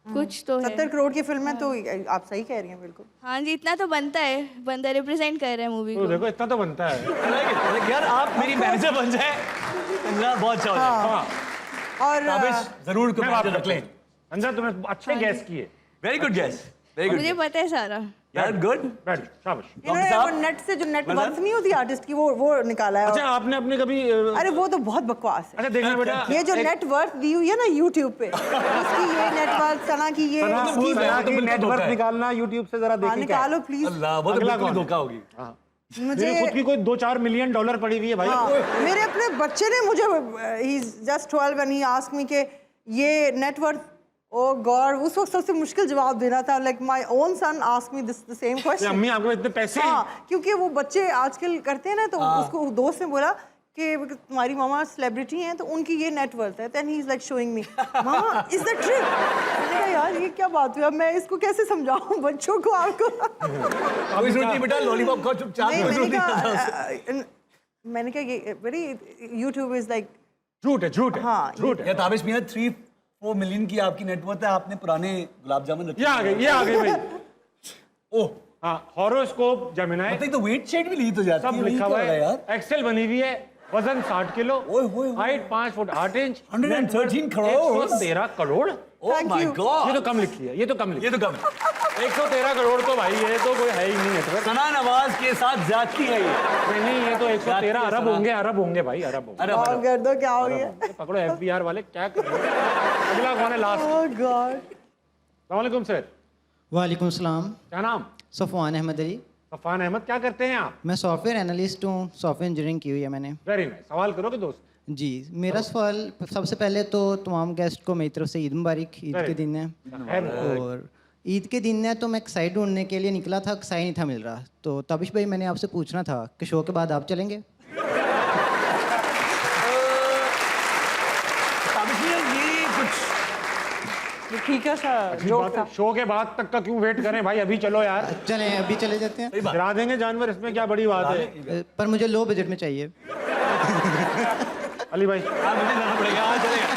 कुछ तो है। 70 करोड़ की फिल्म है तो आप सही कह रही हैं बिल्कुल। हाँ जी इतना तो बनता है, बंदा रिप्रेजेंट कर रहा है मूवी तो को। देखो इतना तो बनता है। like, यार आप मेरी मैनेजर बन जाए, संजना बहुत अच्छा हो जाए। हाँ और ताबिश जरूर को मैं बात मैनेजर रख लें। संजना तुमने अच्छे गैस किए। Very good gas, very good मुझे पता है सारा। यार गुड। बैठ शाबाश। इन्होंने साहब, वो नेट से जो नेट वर्थ नहीं होती आर्टिस्ट की वो निकाला है। अच्छा आपने अपने कभी अरे वो तो बहुत बकवास है। अच्छा देखना बेटा, ये जो नेट वर्थ दी हुई है ना यूट्यूब पे, उसकी ये नेट वर्थ सना की ये सना उसकी की रहा है, तो बिल्कुल नेटवर्क धोखा है। निकालना यूट्यूब से जरा हाँ, देखिए क्या है। निकालो प्लीज। अल्लाह, वो तो अगला बिल्कुल कौन है? धोखा होगी। मुझे मेरी खुद की कोई 2-4 मिलियन डॉलर पड़ी हुई है भाई। हाँ, मेरे अपने बच्चे ने मुझे ही just 12 when he asked me के ये नेट वर्थ, ओ गॉड उस वक्त सबसे मुश्किल जवाब देना था। Like my own son asked me this the same ये क्वेश्चन। अम्मी आपको इतने पैसे हाँ, क्योंकि वो बच्चे आजकल करते हैं ना, तो उसको दोस्त ने बोला कि तुम्हारी मामा सेलिब्रिटी हैं तो उनकी ये नेट वर्थ है। Then he is like showing me, मामा इज दैट ट्रू? मैंने कहा यार ये क्या बात हुई, अब मैं इसको कैसे समझाऊं बच्चों को आपको। कोई जरूरत नहीं बेटा, लॉलीपॉप खाओ चुपचाप। नहीं, कोई जरूरत मैंने नहीं। कहा मैंने कहा ये वेरी यूट्यूब इज लाइक झूठ है, झूठ है, हाँ, झूठ है। या ताबिश मियां 3-4 मिलियन की आपकी नेटवर्थ है, आपने पुराने गुलाब जामुन रखे। ये आ गई, ये आ गई भाई। ओह, हाँ हॉरोस्कोप जेमिनाई मतलब तो वेट शेट भी ली तो जाती सब है, लिखा क्या हुआ हो रहा है। यार। एक्सेल बनी हुई है, वजन 60 किलो, ओए, ओए, ओए। Height 5 foot 8 inch, 113 crore. 113 crore. Oh Thank my you. ये गॉड, तो कम लिखी है, ये तो कम लिखी ये तो कम। है। 113 करोड़ तो भाई ये तो कोई है ही नहीं नेटवर्क। सना नवाज के साथ ज्यादती है ये। नहीं ये तो 113 अरब सना। होंगे, अरब होंगे भाई, अरब होंगे। अरे और कर दो क्या हो गया। ये पकड़ो एफबीआर वाले क्या कर रहे हैं। अगला कौन है लास्ट? ओह गॉड। अस्सलाम वालेकुम सर, वालेकुम सलाम। क्या नाम? सफ़वान अहमद अली। सफ़ान अहमद, क्या करते हैं आप? मैं सॉफ्टवेयर एनालिस्ट हूँ, सॉफ्टवेयर इंजीनियरिंग की हुई है मैंने। वेरी नाइस, सवाल करोगे दोस्त? जी मेरा सवाल सबसे पहले तो तमाम गेस्ट को मेरी तरफ से ईद मुबारक। ईद के दिन है और ईद के दिन है तो मैं कसाई ढूंढने के लिए निकला था, कसाई नहीं था मिल रहा। तो तबिश भाई मैंने आपसे पूछना था कि शो के बाद आप चलेंगे? ताबिश मियां ये कुछ ठीक है सर, जो था। शो के बाद तक का क्यों वेट करें भाई, अभी चलो यार। चलें अभी चले जाते हैं। गिरा देंगे जानवर, इसमें क्या बड़ी बात है। पर मुझे लो बजट में चाहिए। अली भाई हाँ, मुझे जाना पड़ेगा, हाँ चलेगा।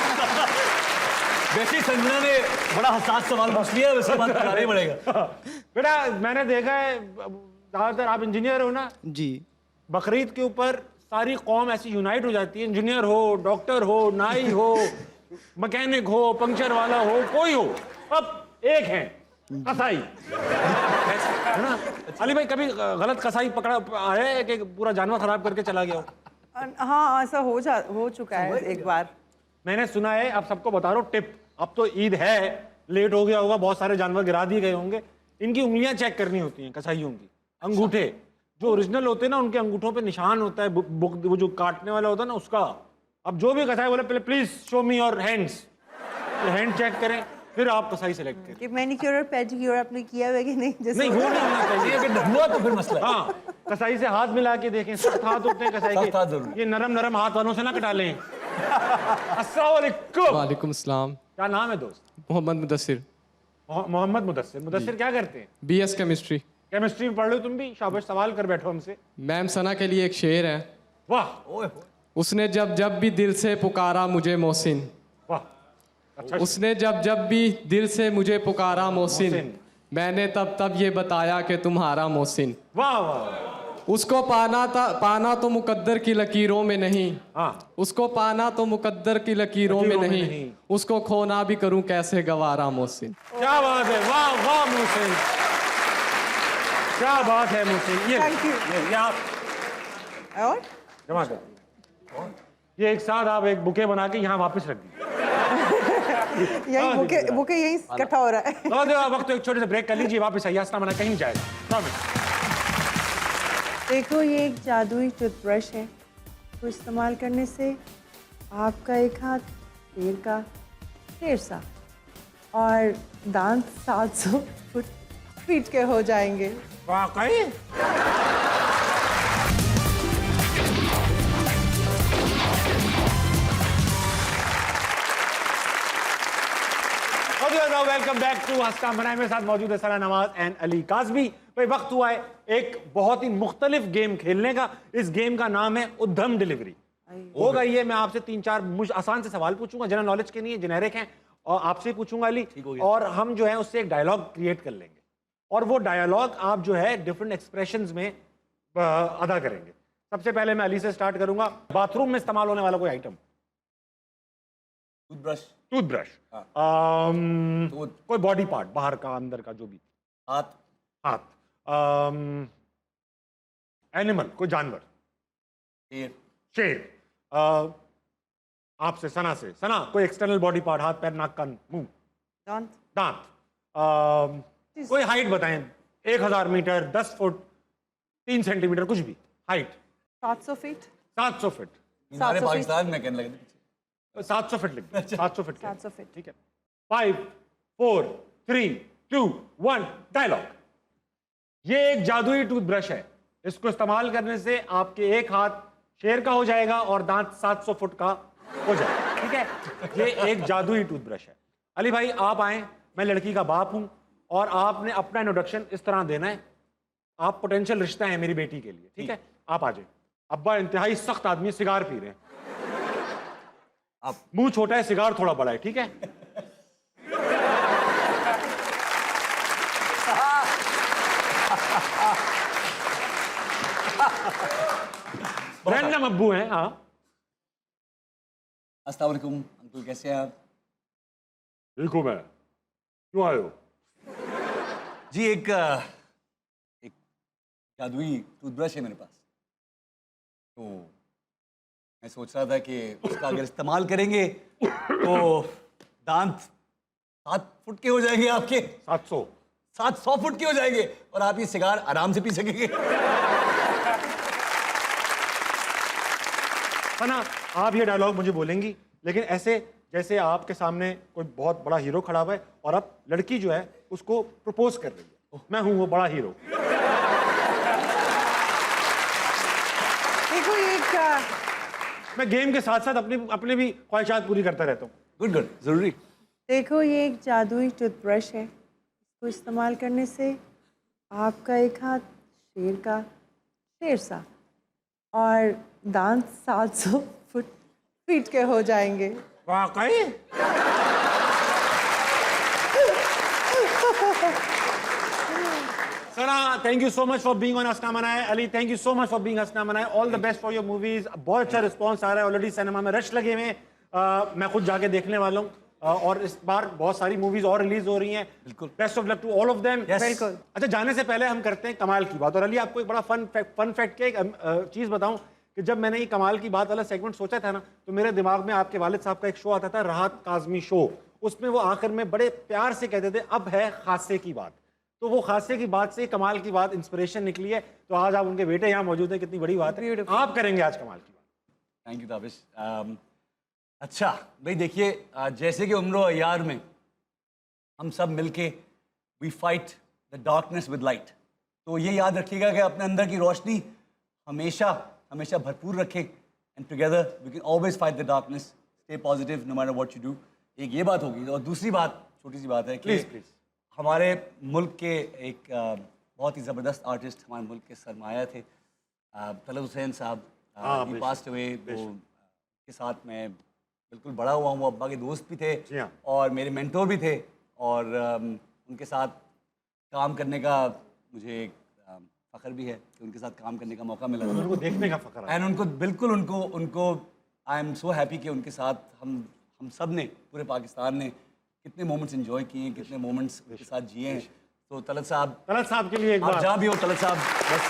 वैसे ही संजना ने बड़ा हसास सवाल पूछ लिया, उसके बाद कराना ही पड़ेगा। बेटा मैंने देखा है ज़्यादातर आप इंजीनियर हो ना, जी बकरीद के ऊपर सारी कौम ऐसी यूनाइट हो जाती है। इंजीनियर हो, डॉक्टर हो, नाई हो, मैकेनिक हो, पंक्चर वाला हो, कोई हो, अब एक है कसाई, है ना? अली भाई कभी गलत कसाई पकड़ा आया है कि पूरा जानवर खराब करके चला गया हो? हाँ ऐसा हो चुका है एक बार। मैंने सुना है, आप सबको बता रहा हूँ टिप, अब तो ईद है लेट हो गया होगा, बहुत सारे जानवर गिरा दिए गए होंगे। इनकी उंगलियां चेक करनी होती हैं कसाईयों की, अंगूठे जो ओरिजिनल होते हैं ना, उनके अंगूठों पे निशान होता है, वो जो काटने वाला होता है ना उसका। अब जो भी कसाई बोले पहले please show me your hands, तो हैंड चेक करें, फिर आप कसाई सेलेक्ट करें कि मैनिक्योर और पेडिक्योर आपने किया हुआ है कि नहीं? जैसे नहीं, वो नहीं होना चाहिए। अगर हुआ तो फिर मसला है। हाँ, कसाई से हाथ मिला के देखें, सख्त हाथ होते हैं कसाई सख्त हाथ जरूर। के, ये नरम नरम हाथ वालों से ना कटा लें। अस्सलाम वालेकुम। वालेकुम सलाम। क्या नाम है दोस्त? मोहम्मद मुदस्सिर, मोहम्मद मुदस्सिर। मुदस्सिर क्या करते हैं? BS chemistry. केमिस्ट्री में पढ़ लो तुम भी, शाबाश, सवाल कर बैठो हमसे। मैम सना के लिए एक शेर है। वाह उसने जब जब भी दिल से पुकारा मुझे मोहसिन, वाह, अच्छा। उसने जब जब भी दिल से मुझे पुकारा मोहसिन, मोहसिन। मैंने तब तब ये बताया कि तुम्हारा मोहसिन। वाह वाह, उसको पाना तो मुकद्दर की लकीरों में नहीं, हाँ, उसको पाना तो मुकद्दर की लकीरों में नहीं, उसको खोना भी करूं कैसे गवारा मोहसिन। क्या बात है, वाह वाह मोहसिन, क्या बात है मोहसिन। Thank you. ये आप और जमा कर, ये एक साथ आप एक बुके बना के यहाँ वापस रख दीजिए। यही बुके यही इकट्ठा हो रहा है। तो वक्त एक छोटे से ब्रेक कर लीजिए, वापस आइए, आस्था मना कहीं नहीं जाएगा, प्रॉमिस। देखो ये एक जादुई टूथब्रश है, तो इस्तेमाल करने से आपका एक हाथ शेर का शेर सा और दांत 700 फीट के हो जाएंगे। वाकई वेलकम बैक टू हस्ता मनाए। मेरे साथ मौजूद है सना नवाज एंड अली काज़मी। भाई वक्त हुआ है एक बहुत ही मुख्तलिफ गेम खेलने का। इस गेम का नाम है उद्यम डिलीवरी। होगा ये, मैं आपसे 3-4 आसान से सवाल पूछूंगा, जनरल नॉलेज के नहीं, जेनेरिक हैं, और आपसे पूछूंगा अली, और हम जो है उससे एक डायलॉग क्रिएट कर लेंगे, और वो डायलॉग आप जो है डिफरेंट एक्सप्रेशंस में अदा करेंगे। सबसे पहले मैं अली से स्टार्ट करूंगा। बाथरूम में इस्तेमाल होने वाला कोई आइटम? टूथब्रश। टूथब्रश। कोई बॉडी पार्ट, बाहर का अंदर का जो भी। हाथ। हाथ। एनिमल, कोई जानवर। शेर। शेर। आपसे सना से, सना कोई एक्सटर्नल बॉडी पार्ट, हाथ पैर नाक कान मुंह। दांत। दांत। कोई हाइट बताएं, 1000 मीटर, 10 फुट, 3 सेंटीमीटर, कुछ भी हाइट। 700 फीट। 700 फीट। हमारे पाकिस्तान में कहने लगे 700 फीट लिख दो। 700 फीट। 700 फीट। ठीक है। 5 4 3 2 1 डायलॉग। ये एक जादुई टूथब्रश है, इसको इस्तेमाल करने से आपके एक हाथ शेर का हो जाएगा और दांत 700 फुट का हो जाएगा। ठीक है, ये एक जादुई टूथब्रश है। अली भाई आप आए, मैं लड़की का बाप हूं और आपने अपना इंट्रोडक्शन इस तरह देना है। आप पोटेंशियल रिश्ता है मेरी बेटी के लिए, ठीक है? आप आ जाए। अब्बा इंतहाई सख्त आदमी, सिगार पी रहे हैं, आप मुंह छोटा है, सिगार थोड़ा बड़ा है, ठीक है? रैंडम अब्बू हैं। हाँ, अस्सलाम वालेकुम अंकल, कैसे हैं आप? ठीक हूं मैं, क्यों आए हो? जी एक जादुई टूथब्रश है मेरे पास, तो मैं सोच रहा था कि उसका अगर इस्तेमाल करेंगे तो दांत 7 फुट के हो जाएंगे आपके। 700 फुट के हो जाएंगे और आप ये सिगार आराम से पी सकेंगे। सना, आप ये डायलॉग मुझे बोलेंगी, लेकिन ऐसे जैसे आपके सामने कोई बहुत बड़ा हीरो खड़ा हुआ है और अब लड़की जो है उसको प्रपोज कर रही है, मैं हूं वो बड़ा हीरो। देखो ये मैं गेम के साथ साथ अपनी भी ख्वाहिशात पूरी करता रहता हूँ। गुड गुड, जरूरी। देखो ये एक जादुई टूथब्रश है, इसको इस्तेमाल करने से आपका एक हाथ शेर का शेर सा और दांत 700 फीट के हो जाएंगे। वाकई? Sana, thank you so much for being on हस्ना मनाए। Ali, thank you so much for being हस्ना मनाए। All the best for your movies. बहुत अच्छा रिस्पांस आ रहा है, ऑलरेडी सिनेमा में रश लगे हुए हैं। मैं खुद जाके देखने वाला हूँ और इस बार बहुत सारी मूवीज और रिलीज हो रही हैं। बिल्कुल, best of luck to all of them. बिल्कुल। अच्छा, जाने से पहले हम करते हैं कमाल की बात। और अली, आपको एक बड़ा फन फैक्ट के एक चीज़ बताऊं कि जब मैंने ये कमाल की बात वाला सेगमेंट सोचा था ना, तो मेरे दिमाग में आपके वालिद साहब का एक शो आता था, राहत काज़मी शो। उसमें वो आखिर में बड़े प्यार से कहते थे अब है खासे की बात। तो वो खासे की बात से कमाल की बात इंस्पिरेशन निकली है। तो आज आप उनके बेटे यहाँ मौजूद हैं, कितनी बड़ी बात है। आप करेंगे आज कमाल की बात। Thank you Tabish. अच्छा भाई देखिए, जैसे कि उम्र अय्यार में हम सब मिलके we fight the darkness with light, तो ये याद रखिएगा कि अपने अंदर की रोशनी हमेशा हमेशा भरपूर रखें, and together we can always fight the darkness, stay positive no matter what you do. एक ये बात होगी। और दूसरी बात, छोटी सी बात है कि प्लीज प्लीज, हमारे मुल्क के एक बहुत ही ज़बरदस्त आर्टिस्ट हमारे मुल्क के सरमाया थे, तलब हुसैन साहब, पास्ट हुए। तो के साथ मैं बिल्कुल बड़ा हुआ हूँ, अब्बा के दोस्त भी थे और मेरे मेंटोर भी थे, और उनके साथ काम करने का मुझे एक फ़ख्र भी है कि उनके साथ काम करने का मौका मिला, उनको देखने का फ़ख्र है। एंड उनको बिल्कुल उनको आई एम सो हैप्पी कि उनके साथ हम सब ने, पूरे पाकिस्तान ने कितने मोमेंट्स एंजॉय किए हैं, कितने मोमेंट्स उनके साथ जिए हैं। तो तलत साहब के लिए एक बार, आप जहाँ भी हो तलत साहब, बस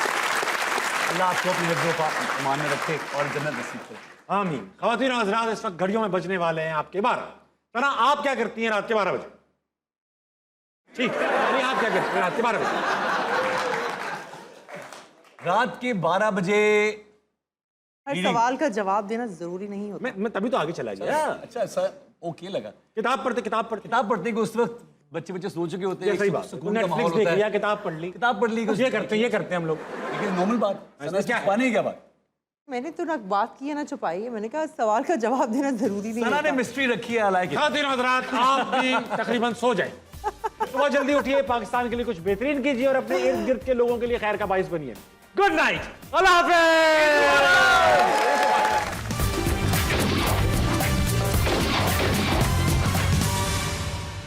अल्लाह आपको अपने हिफ्ज़-ओ-मान में रखे और जन्नत नसीब करे। आमीन। ख़वातीन और हज़रात, इस वक्त घड़ियों में बजने वाले हैं आपके 12। तना आप क्या करती हैं रात के 12 बजे? ठीक, नहीं आप क्या करती हैं रात के 12 बजे? रात के 12 बजे हर सवाल का जवाब देना जरूरी नहीं होता। मैं तभी तो आगे चला गया। अच्छा सर, ओके लगा। किताब पढ़ते कि उस वक्त बच्चे सोच चुके होते हैं, सही बात, नेटफ्लिक्स देख लिया, किताब पढ़ ली, ये करते हैं हम लोग। लेकिन नॉर्मल बात, छुपाने की क्या बात? मैंने तो ना बात की है ना छुपाई है, मैंने कहा सवाल का जवाब देना जरूरी नहीं सना होता। ने मिस्ट्री रखी है। ख़वातीन और हज़रात, आप भी तकरीबन सो जाए, सुबह जल्दी उठिए, पाकिस्तान के लिए कुछ बेहतरीन कीजिए और अपने इर्द गिर्द के लोगों के लिए खैर का बाइस बनिए। गुड नाइट, अल्लाह हाफ़िज़।